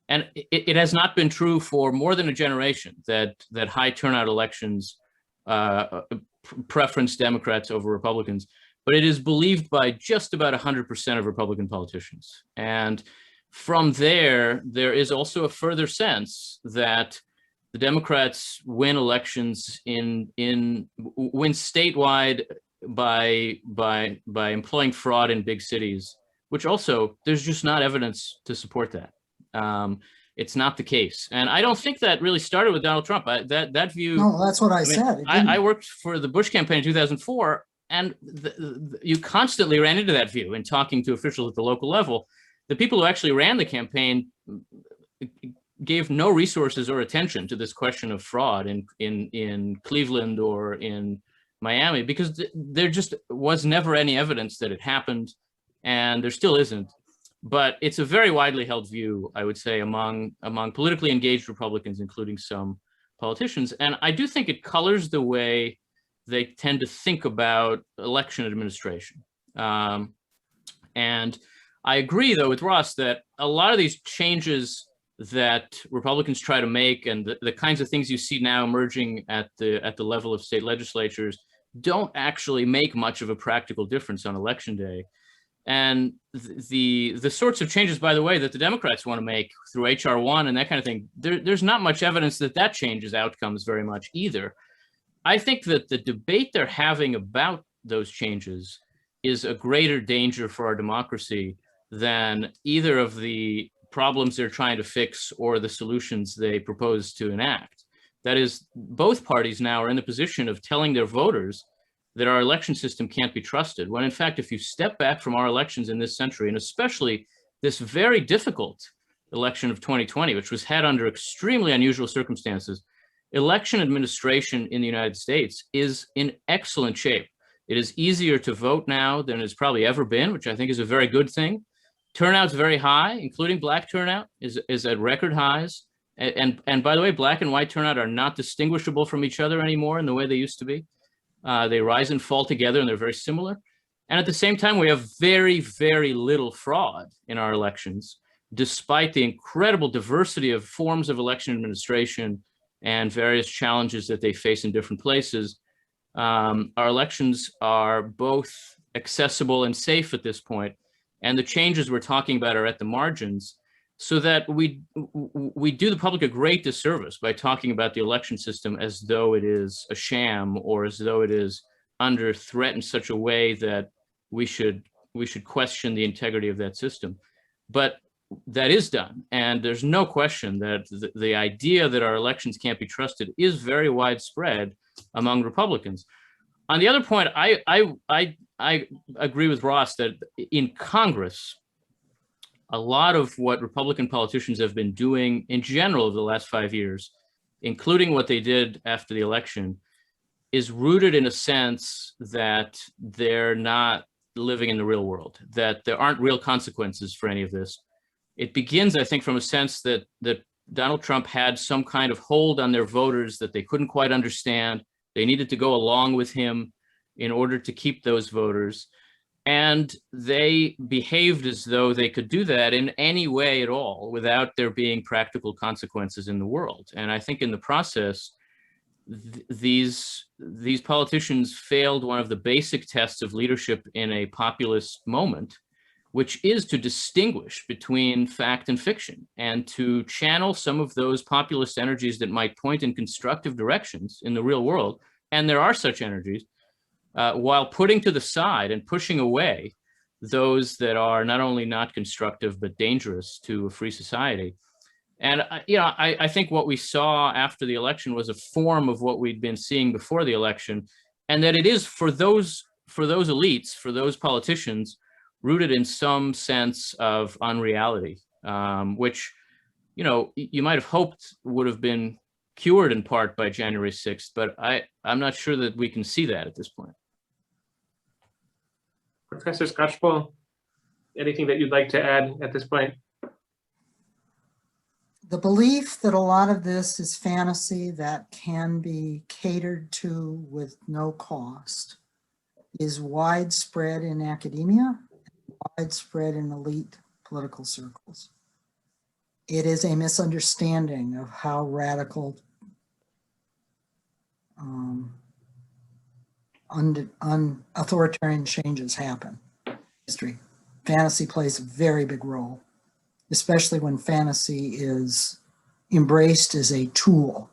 And it has not been true for more than a generation that high turnout elections preference Democrats over Republicans, but it is believed by just about 100% of Republican politicians. And from there is also a further sense that the Democrats win elections win statewide by employing fraud in big cities, which also there's just not evidence to support that. It's not the case, and I don't think that really started with Donald Trump. That view. No, that's what I said. I worked for the Bush campaign in 2004, and you constantly ran into that view in talking to officials at the local level. The people who actually ran the campaign gave no resources or attention to this question of fraud in Cleveland or in Miami, because there just was never any evidence that it happened, and there still isn't. But it's a very widely held view, I would say, among politically engaged Republicans, including some politicians. And I do think it colors the way they tend to think about election administration. And I agree, though, with Ross that a lot of these changes that Republicans try to make and the kinds of things you see now emerging at the level of state legislatures don't actually make much of a practical difference on election day. And the sorts of changes, by the way, that the Democrats want to make through H.R. 1 and that kind of thing, there's not much evidence that that changes outcomes very much either. I think that the debate they're having about those changes is a greater danger for our democracy than either of the problems they're trying to fix or the solutions they propose to enact. That is, both parties now are in the position of telling their voters that our election system can't be trusted, when in fact, if you step back from our elections in this century, and especially this very difficult election of 2020, which was had under extremely unusual circumstances, election administration in the United States is in excellent shape. It is easier to vote now than it's probably ever been, which I think is a very good thing. Turnout's very high, including black turnout is at record highs. And by the way, black and white turnout are not distinguishable from each other anymore in the way they used to be. They rise and fall together, and they're very similar. And at the same time, we have very, very little fraud in our elections, despite the incredible diversity of forms of election administration and various challenges that they face in different places. Our elections are both accessible and safe at this point, and the changes we're talking about are at the margins, so that we do the public a great disservice by talking about the election system as though it is a sham or as though it is under threat in such a way that we should question the integrity of that system. But that is done, and there's no question that the idea that our elections can't be trusted is very widespread among Republicans. On the other point, I agree with Ross that in Congress, a lot of what Republican politicians have been doing in general over the last 5 years, including what they did after the election, is rooted in a sense that they're not living in the real world, that there aren't real consequences for any of this. It begins, I think, from a sense that Donald Trump had some kind of hold on their voters that they couldn't quite understand. They needed to go along with him in order to keep those voters. And they behaved as though they could do that in any way at all without there being practical consequences in the world. And I think in the process, these politicians failed one of the basic tests of leadership in a populist moment, which is to distinguish between fact and fiction and to channel some of those populist energies that might point in constructive directions in the real world. And there are such energies, while putting to the side and pushing away those that are not only not constructive, but dangerous to a free society. And I think what we saw after the election was a form of what we'd been seeing before the election, and that it is for those elites, for those politicians, rooted in some sense of unreality, which you might have hoped would have been cured in part by January 6th, but I'm not sure that we can see that at this point. Professor Scotchpole, anything that you'd like to add at this point? The belief that a lot of this is fantasy that can be catered to with no cost is widespread in academia, widespread in elite political circles. It is a misunderstanding of how radical authoritarian changes happen in history. Fantasy plays a very big role, especially when fantasy is embraced as a tool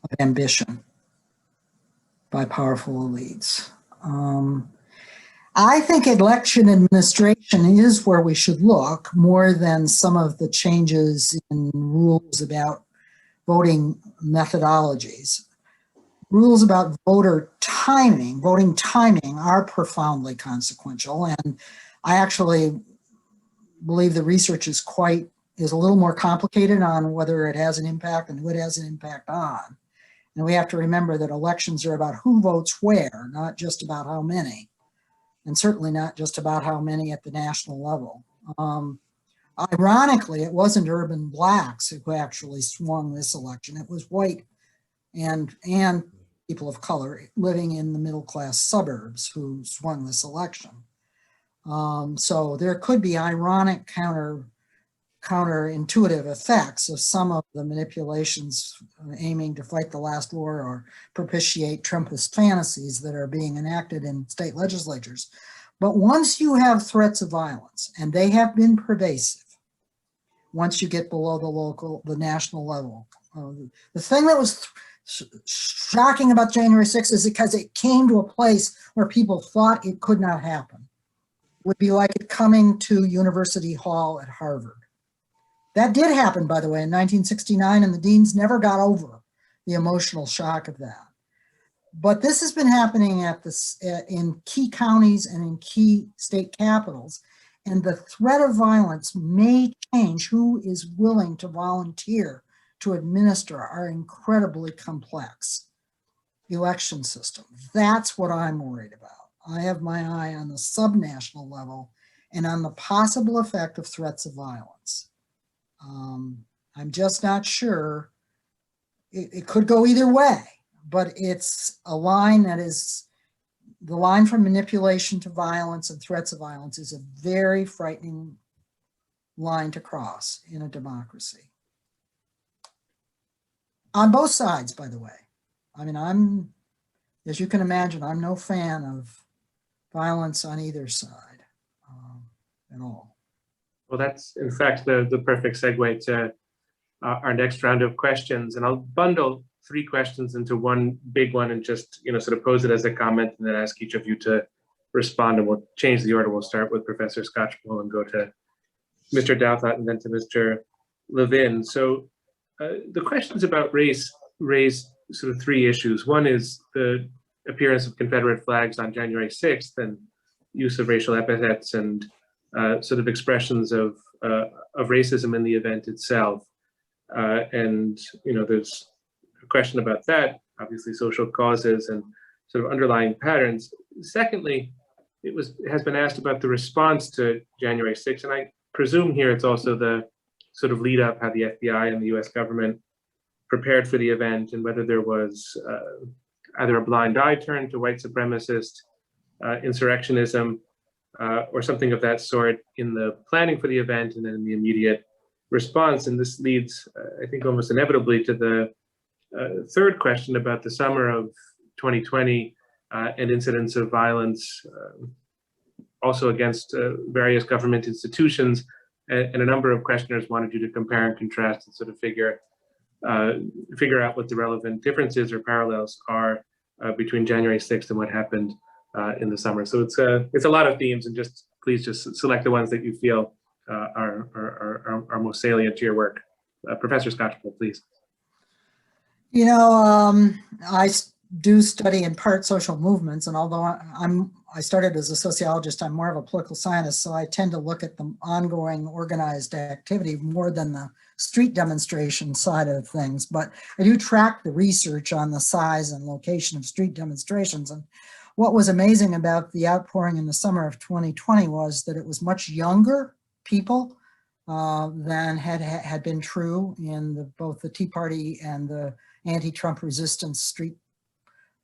of ambition by powerful elites. I think election administration is where we should look more than some of the changes in rules about voting methodologies. Rules about voting timing are profoundly consequential, and I actually believe the research is a little more complicated on whether it has an impact and who it has an impact on. And we have to remember that elections are about who votes where, not just about how many, and certainly not just about how many at the national level. Ironically, it wasn't urban blacks who actually swung this election. It was white and people of color living in the middle-class suburbs who swung this election. So there could be ironic counterintuitive effects of some of the manipulations aiming to fight the last war or propitiate Trumpist fantasies that are being enacted in state legislatures. But once you have threats of violence, and they have been pervasive, once you get below the national level, the thing that was shocking about January 6th is because it came to a place where people thought it could not happen. It would be like it coming to University Hall at Harvard. That did happen, by the way, in 1969, and the deans never got over the emotional shock of that. But this has been happening in key counties and in key state capitals, and the threat of violence may change who is willing to volunteer to administer our incredibly complex election system. That's what I'm worried about. I have my eye on the subnational level and on the possible effect of threats of violence. I'm just not sure. It could go either way, but it's a line that is, the line from manipulation to violence and threats of violence is a very frightening line to cross in a democracy. On both sides, by the way. I mean, as you can imagine, I'm no fan of violence on either side at all. Well, that's in fact the perfect segue to our next round of questions. And I'll bundle 3 questions into one big one and just, sort of pose it as a comment and then ask each of you to respond, and we'll change the order. We'll start with Professor Scotchpole and go to Mr. Douthat and then to Mr. Levin. So the questions about race raise sort of 3 issues. One is the appearance of Confederate flags on January 6th and use of racial epithets and sort of expressions of racism in the event itself. And, there's a question about that, obviously social causes and sort of underlying patterns. Secondly, it has been asked about the response to January 6th, and I presume here it's also the sort of lead up, how the FBI and the US government prepared for the event, and whether there was either a blind eye turn to white supremacist insurrectionism or something of that sort in the planning for the event and then in the immediate response. And this leads, I think, almost inevitably to the third question about the summer of 2020 and incidents of violence also against various government institutions. And a number of questioners wanted you to compare and contrast and sort of figure out what the relevant differences or parallels are between January 6th and what happened in the summer. So it's a lot of themes, and please just select the ones that you feel are most salient to your work. Professor Scotchpole, please. I do study in part social movements, and although I started as a sociologist, I'm more of a political scientist, so I tend to look at the ongoing organized activity more than the street demonstration side of things. But I do track the research on the size and location of street demonstrations. And what was amazing about the outpouring in the summer of 2020 was that it was much younger people than had been true in both the Tea Party and the anti-Trump resistance street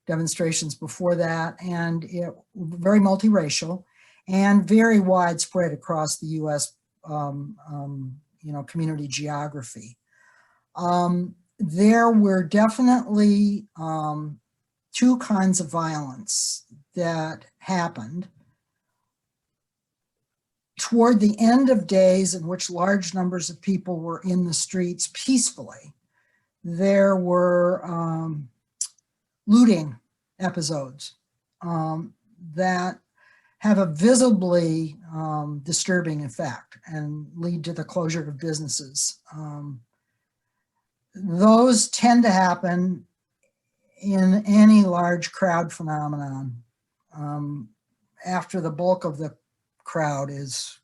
demonstrations before that, and it very multiracial and very widespread across the U.S. Community geography. There were definitely 2 kinds of violence that happened toward the end of days in which large numbers of people were in the streets peacefully. There were looting episodes that have a visibly disturbing effect and lead to the closure of businesses. Those tend to happen in any large crowd phenomenon after the bulk of the crowd is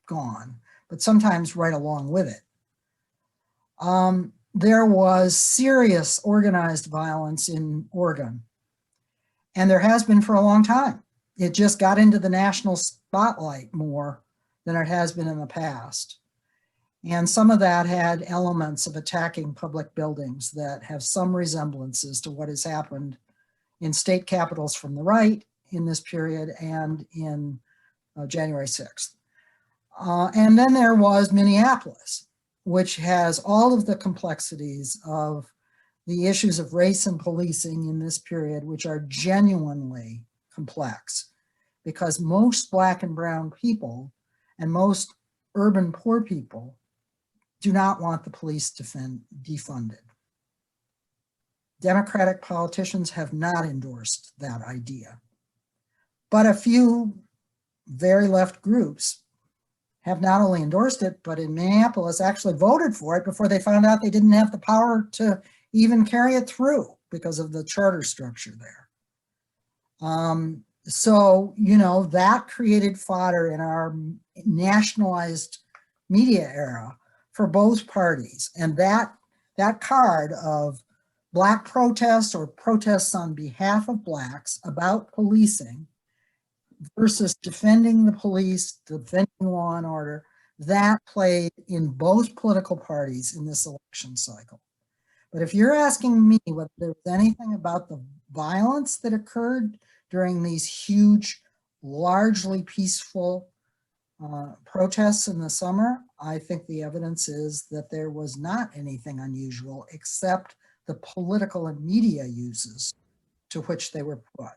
gone, but sometimes right along with it. There was serious organized violence in Oregon, and there has been for a long time. It just got into the national spotlight more than it has been in the past. And some of that had elements of attacking public buildings that have some resemblances to what has happened in state capitals from the right in this period and in January 6th. And then there was Minneapolis, which has all of the complexities of the issues of race and policing in this period, which are genuinely complex, because most Black and brown people and most urban poor people do not want the police defunded. Democratic politicians have not endorsed that idea. But a few very left groups have not only endorsed it, but in Minneapolis actually voted for it before they found out they didn't have the power to even carry it through because of the charter structure there. So, you know, that created fodder in our nationalized media era for both parties. And that card of Black protests or protests on behalf of Blacks about policing versus defending the police, defending law and order, that played in both political parties in this election cycle. But if you're asking me whether there was anything about the violence that occurred during these huge, largely peaceful protests in the summer, I think the evidence is that there was not anything unusual except the political and media uses to which they were put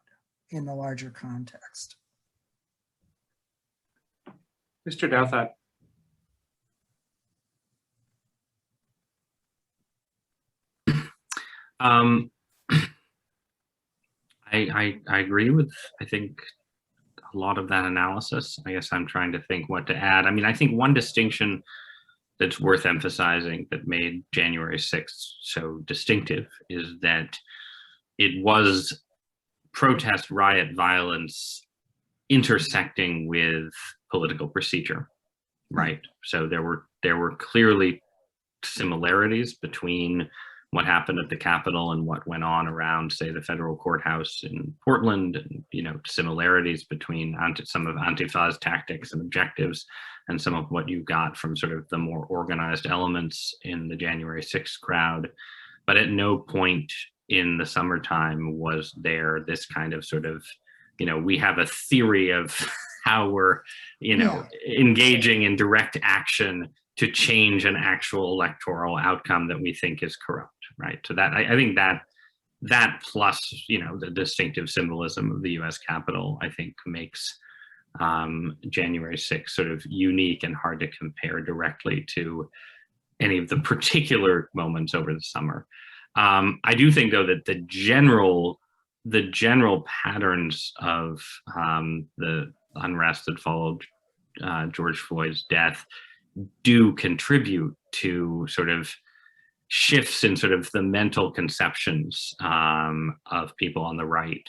in the larger context. Mr. Douthot. I agree with, I think, a lot of that analysis. I guess I'm trying to think what to add. I mean, I think one distinction that's worth emphasizing that made January 6th so distinctive is that it was protest riot violence intersecting with political procedure, right? So there were clearly similarities between what happened at the Capitol and what went on around, say, the federal courthouse in Portland, and, you know, similarities between some of Antifa's tactics and objectives and some of what you got from sort of the more organized elements in the January 6th crowd. But at no point in the summertime was there this kind of sort of, you know, we have a theory of how we're, you know, engaging in direct action to change an actual electoral outcome that we think is corrupt, right? So that I think that plus, you know, the distinctive symbolism of the U.S. Capitol, I think makes January 6th sort of unique and hard to compare directly to any of the particular moments over the summer. I do think, though, that the general patterns of the unrest that followed George Floyd's death do contribute to sort of shifts in sort of the mental conceptions of people on the right,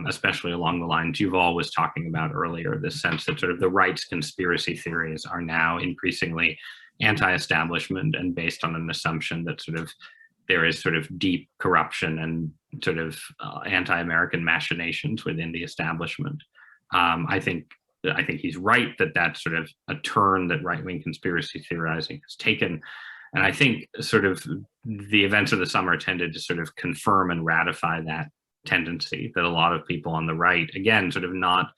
especially along the lines Yuval was talking about earlier, this sense that sort of the right's conspiracy theories are now increasingly anti-establishment and based on an assumption that sort of there is sort of deep corruption and sort of anti-American machinations within the establishment. I think he's right that that's sort of a turn that right-wing conspiracy theorizing has taken. And I think sort of the events of the summer tended to sort of confirm and ratify that tendency that a lot of people on the right, again, sort of not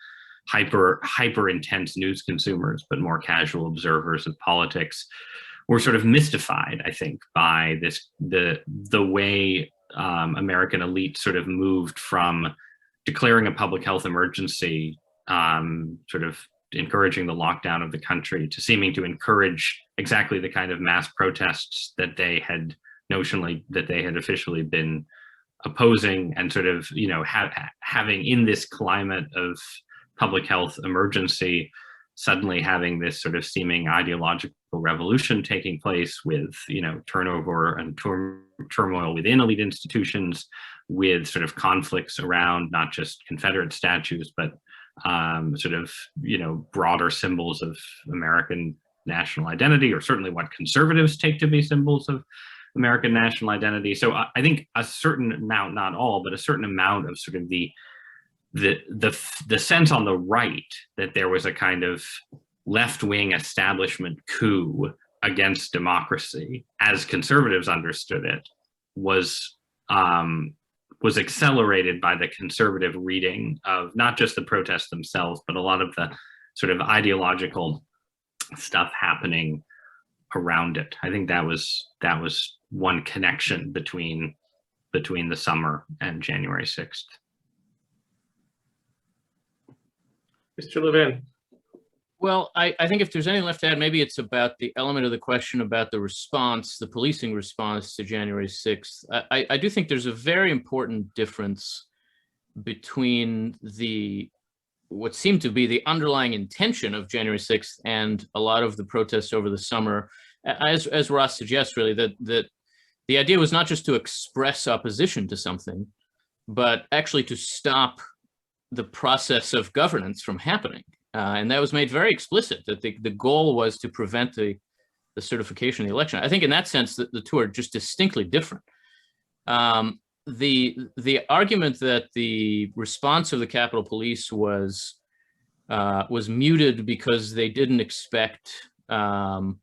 hyper intense news consumers, but more casual observers of politics, were sort of mystified, I think, by the way American elites sort of moved from declaring a public health emergency, sort of encouraging the lockdown of the country, to seeming to encourage exactly the kind of mass protests that they had officially been opposing, and sort of, you know, having in this climate of public health emergency, suddenly having this sort of seeming ideological revolution taking place with, you know, turnover and turmoil within elite institutions, with sort of conflicts around not just Confederate statues, but sort of, you know, broader symbols of American national identity, or certainly what conservatives take to be symbols of American national identity. So I think a certain amount, not all, but a certain amount of sort of the sense on the right that there was a kind of left-wing establishment coup against democracy, as conservatives understood it, was accelerated by the conservative reading of not just the protests themselves, but a lot of the sort of ideological stuff happening around it. I think that was one connection between the summer and January 6th. Mr. Levin. Well, I think if there's anything left to add, maybe it's about the element of the question about the response, the policing response to January 6th. I do think there's a very important difference between what seemed to be the underlying intention of January 6th and a lot of the protests over the summer. As Ross suggests, really, that the idea was not just to express opposition to something, but actually to stop the process of governance from happening. And that was made very explicit, that the goal was to prevent the certification of the election. I think in that sense, the two are just distinctly different. The argument that the response of the Capitol Police was muted because they didn't expect, I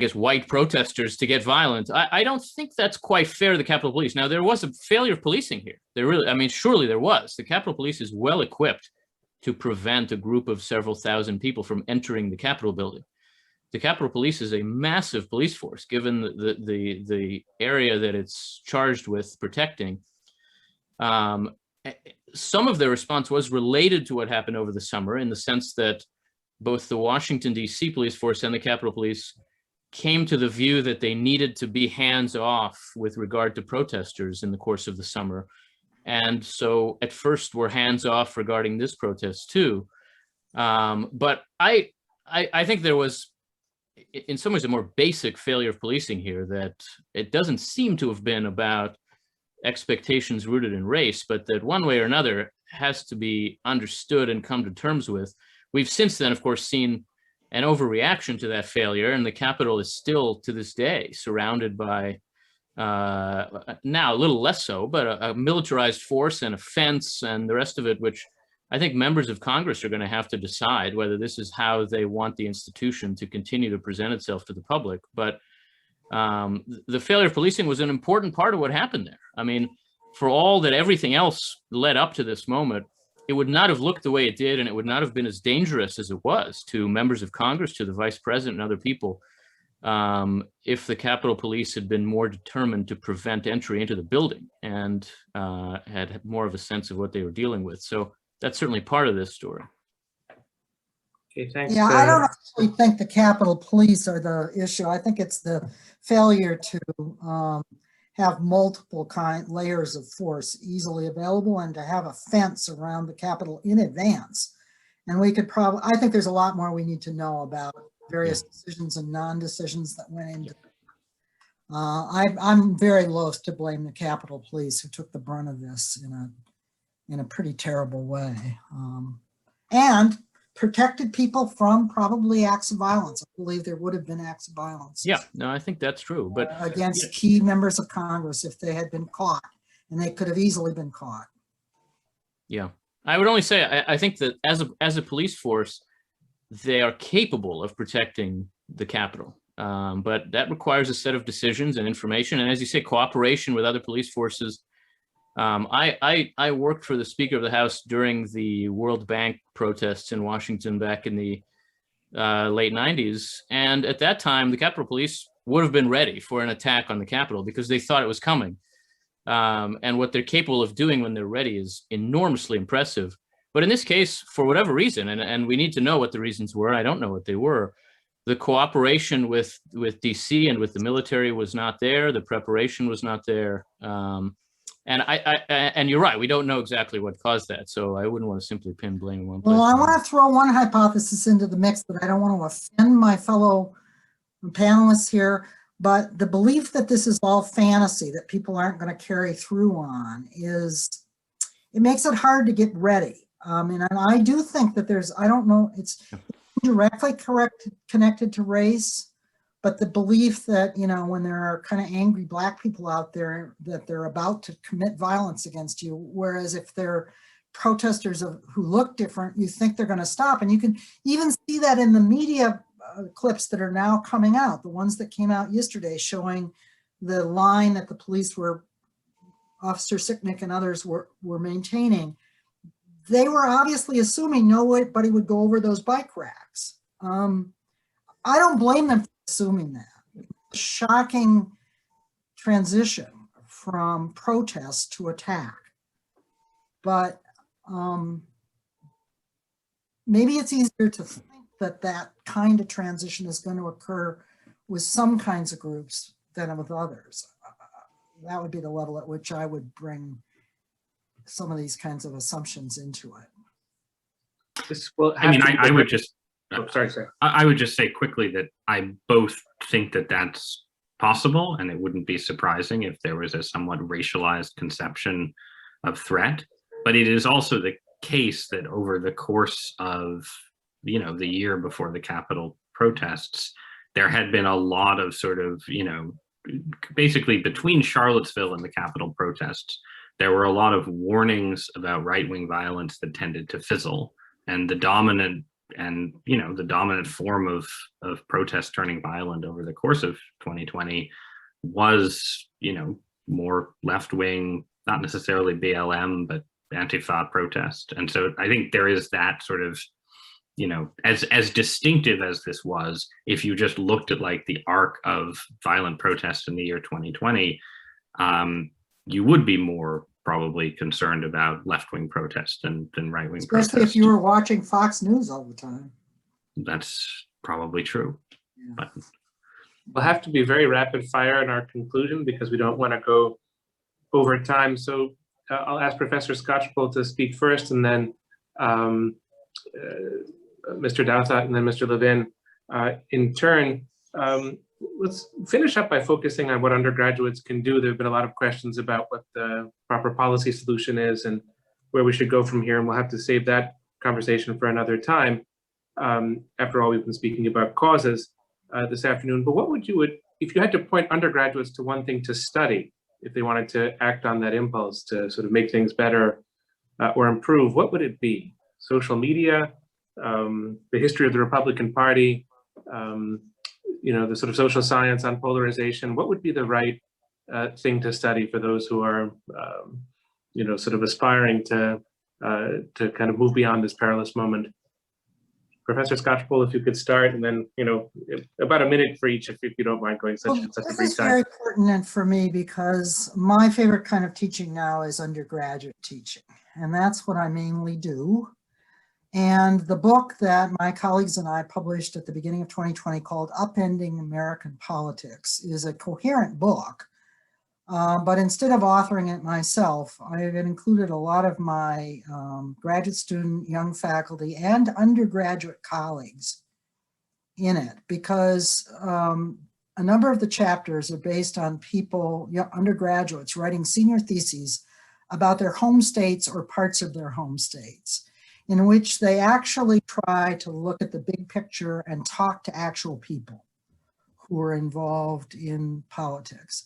guess, white protesters to get violent. I don't think that's quite fair to the Capitol Police. Now, there was a failure of policing here. Surely there was. The Capitol Police is well equipped to prevent a group of several thousand people from entering the Capitol building. The Capitol Police is a massive police force, given the area that it's charged with protecting. Some of their response was related to what happened over the summer, in the sense that both the Washington, D.C. police force and the Capitol Police came to the view that they needed to be hands-off with regard to protesters in the course of the summer. And so at first were hands-off regarding this protest too. But I think there was, in some ways, a more basic failure of policing here, that it doesn't seem to have been about expectations rooted in race, but that one way or another has to be understood and come to terms with. We've since then, of course, seen an overreaction to that failure, and the Capitol is still, to this day, surrounded by, now a little less so, but a militarized force and a fence and the rest of it, which I think members of Congress are going to have to decide whether this is how they want the institution to continue to present itself to the public. But the failure of policing was an important part of what happened there. I mean, for all that everything else led up to this moment, it would not have looked the way it did, and it would not have been as dangerous as it was to members of Congress, to the vice president and other people, if the Capitol Police had been more determined to prevent entry into the building and had more of a sense of what they were dealing with. So that's certainly part of this story. Okay, thanks. Yeah, I don't actually think the Capitol Police are the issue. I think it's the failure to have multiple layers of force easily available, and to have a fence around the Capitol in advance. And we could probably, I think there's a lot more we need to know about various decisions and non-decisions that went into. I'm very loath to blame the Capitol Police, who took the brunt of this in a pretty terrible way, and protected people from probably acts of violence. I believe there would have been acts of violence. Yeah, no, I think that's true. But against key members of Congress if they had been caught, and they could have easily been caught. Yeah, I would only say I think that as a police force, they are capable of protecting the Capitol, but that requires a set of decisions and information, and, as you say, cooperation with other police forces. I worked for the Speaker of the House during the World Bank protests in Washington back in the late 90s. And at that time, the Capitol Police would have been ready for an attack on the Capitol because they thought it was coming. And what they're capable of doing when they're ready is enormously impressive. But in this case, for whatever reason, and we need to know what the reasons were, I don't know what they were, the cooperation with DC and with the military was not there. The preparation was not there. And you're right, we don't know exactly what caused that, so I wouldn't want to simply pin blame one place. Well, I want to throw one hypothesis into the mix, but I don't want to offend my fellow panelists here. But the belief that this is all fantasy, that people aren't going to carry through on, it makes it hard to get ready. And I do think that I don't know, it's directly connected to race. But the belief that, when there are kind of angry Black people out there, that they're about to commit violence against you, whereas if they're protesters who look different, you think they're going to stop. And you can even see that in the media clips that are now coming out, the ones that came out yesterday showing the line that the police Officer Sicknick and others were maintaining. They were obviously assuming nobody would go over those bike racks. I don't blame them for assuming that. Shocking transition from protest to attack. But maybe it's easier to think that that kind of transition is going to occur with some kinds of groups than with others. That would be the level at which I would bring some of these kinds of assumptions into it. This will I mean, have to I be would just, Oh, sorry. I would just say quickly that I both think that that's possible, and it wouldn't be surprising if there was a somewhat racialized conception of threat. But it is also the case that over the course of, the year before the Capitol protests, there had been a lot of sort of, basically between Charlottesville and the Capitol protests, there were a lot of warnings about right-wing violence that tended to fizzle, and the dominant form of protest turning violent over the course of 2020 was, more left-wing, not necessarily BLM, but Antifa protest. And so I think there is that sort of, as distinctive as this was, if you just looked at like the arc of violent protests in the year 2020, you would be more probably concerned about left-wing protests than right-wing protests. Especially if you were watching Fox News all the time. That's probably true. Yeah. But We'll have to be very rapid fire in our conclusion because we don't want to go over time. So I'll ask Professor Scotchpole to speak first, and then Mr. Douthot, and then Mr. Levin in turn. Let's finish up by focusing on what undergraduates can do. There have been a lot of questions about what the proper policy solution is and where we should go from here, and we'll have to save that conversation for another time. After all, we've been speaking about causes this afternoon, but what would you, if you had to point undergraduates to one thing to study, if they wanted to act on that impulse to sort of make things better or improve, what would it be? Social media, the history of the Republican Party, the sort of social science on polarization. What would be the right thing to study for those who are, sort of aspiring to kind of move beyond this perilous moment? Professor Scotchpole, if you could start, and then, about a minute for each, if you don't mind going such a brief time. This is very pertinent for me because my favorite kind of teaching now is undergraduate teaching, and that's what I mainly do. And the book that my colleagues and I published at the beginning of 2020 called Upending American Politics is a coherent book. But instead of authoring it myself, I've included a lot of my graduate student, young faculty, and undergraduate colleagues in it because a number of the chapters are based on people, undergraduates, writing senior theses about their home states or parts of their home states, in which they actually try to look at the big picture and talk to actual people who are involved in politics.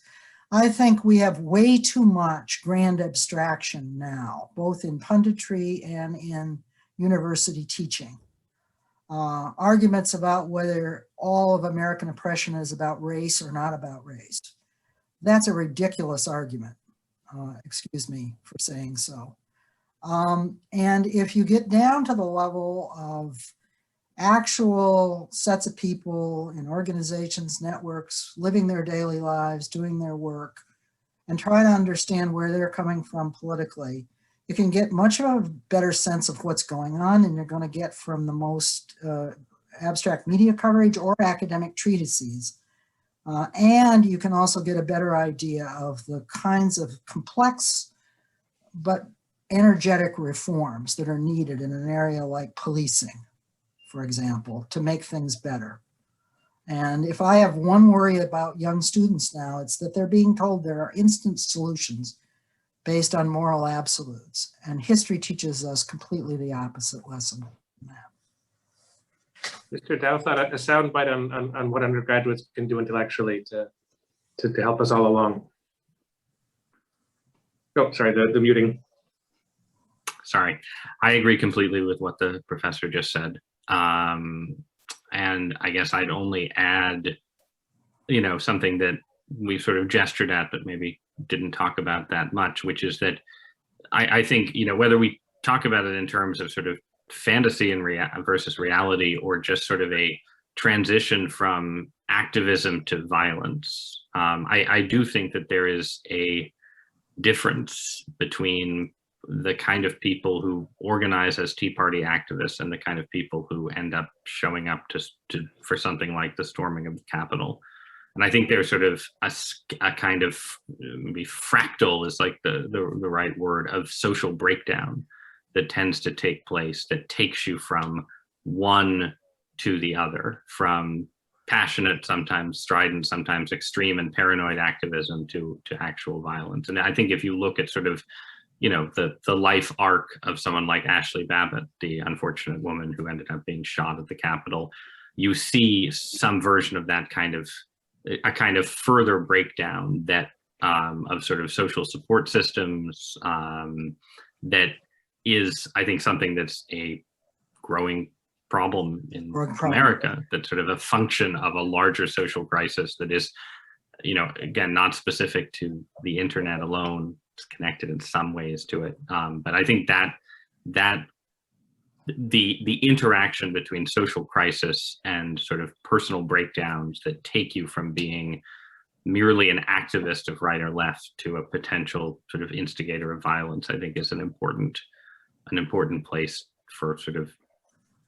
I think we have way too much grand abstraction now, both in punditry and in university teaching. Arguments about whether all of American oppression is about race or not about race. That's a ridiculous argument, excuse me for saying so. And if you get down to the level of actual sets of people in organizations, networks, living their daily lives, doing their work, and try to understand where they're coming from politically, you can get much of a better sense of what's going on than you're going to get from the most abstract media coverage or academic treatises. And you can also get a better idea of the kinds of complex but energetic reforms that are needed in an area like policing, for example, to make things better. And if I have one worry about young students now, it's that they're being told there are instant solutions based on moral absolutes. And history teaches us completely the opposite lesson. Mr. Douthot, a soundbite on what undergraduates can do intellectually to help us all along. Oh, sorry, the muting. Sorry, I agree completely with what the professor just said. And I guess I'd only add, something that we've sort of gestured at, but maybe didn't talk about that much, which is that I think, whether we talk about it in terms of sort of fantasy and versus reality, or just sort of a transition from activism to violence, I do think that there is a difference between the kind of people who organize as Tea Party activists and the kind of people who end up showing up for something like the storming of the Capitol. And I think there's sort of a kind of, maybe fractal is like the right word, of social breakdown that tends to take place, that takes you from one to the other, from passionate, sometimes strident, sometimes extreme and paranoid activism to actual violence. And I think if you look at sort of, you know, the life arc of someone like Ashley Babbitt, the unfortunate woman who ended up being shot at the Capitol, you see some version of that kind of, a kind of further breakdown that of sort of social support systems that is, I think, something that's a growing problem in America, that's sort of a function of a larger social crisis that is, you know, again, not specific to the internet alone. It's connected in some ways to it. But I think that the interaction between social crisis and sort of personal breakdowns that take you from being merely an activist of right or left to a potential sort of instigator of violence, I think is an important place for sort of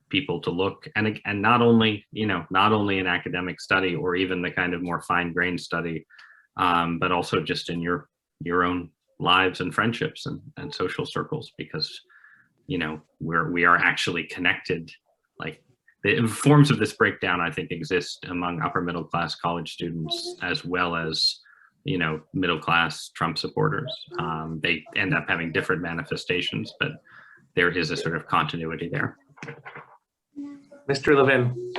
people to look, and not only, you know, not only in academic study or even the kind of more fine-grained study, but also just in your own lives and friendships and social circles, because, you know, we are actually connected. Like, the forms of this breakdown, I think, exist among upper middle class college students as well as, you know, middle class Trump supporters. They end up having different manifestations, but there is a sort of continuity there. Mr. Levin.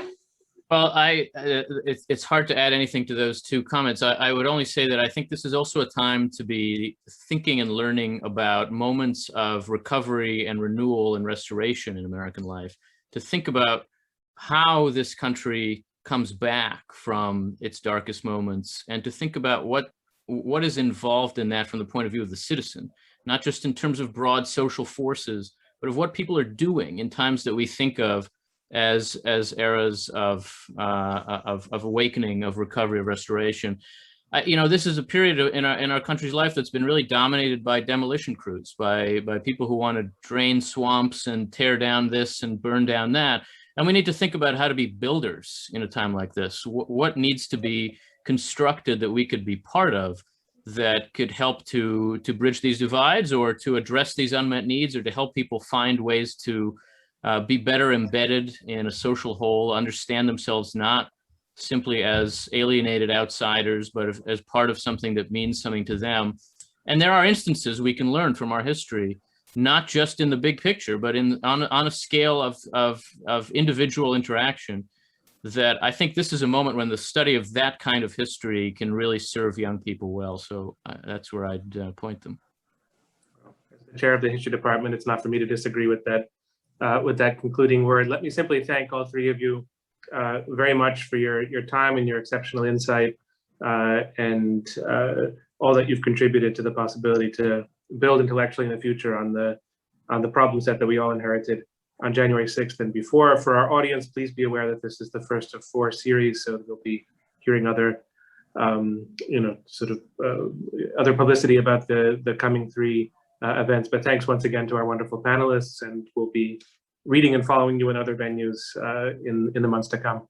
Well, it's hard to add anything to those two comments. I would only say that I think this is also a time to be thinking and learning about moments of recovery and renewal and restoration in American life, to think about how this country comes back from its darkest moments, and to think about what is involved in that from the point of view of the citizen, not just in terms of broad social forces, but of what people are doing in times that we think of as eras of awakening, of recovery, of restoration. You know, this is a period in our country's life that's been really dominated by demolition crews, by people who want to drain swamps and tear down this and burn down that. And we need to think about how to be builders in a time like this. What needs to be constructed that we could be part of, that could help to bridge these divides, or to address these unmet needs, or to help people find ways to be better embedded in a social whole, understand themselves not simply as alienated outsiders, but as part of something that means something to them. And there are instances we can learn from our history, not just in the big picture, but on a scale of individual interaction, that I think this is a moment when the study of that kind of history can really serve young people well. So that's where I'd point them. As the chair of the history department, it's not for me to disagree with that concluding word. Let me simply thank all three of you very much for your time and your exceptional insight, and all that you've contributed to the possibility to build intellectually in the future on the problem set that we all inherited on January 6th and before. For our audience, please be aware that this is the first of 4 series, so you'll be hearing other, other publicity about the coming 3 events. But thanks once again to our wonderful panelists, and we'll be reading and following you in other venues in the months to come.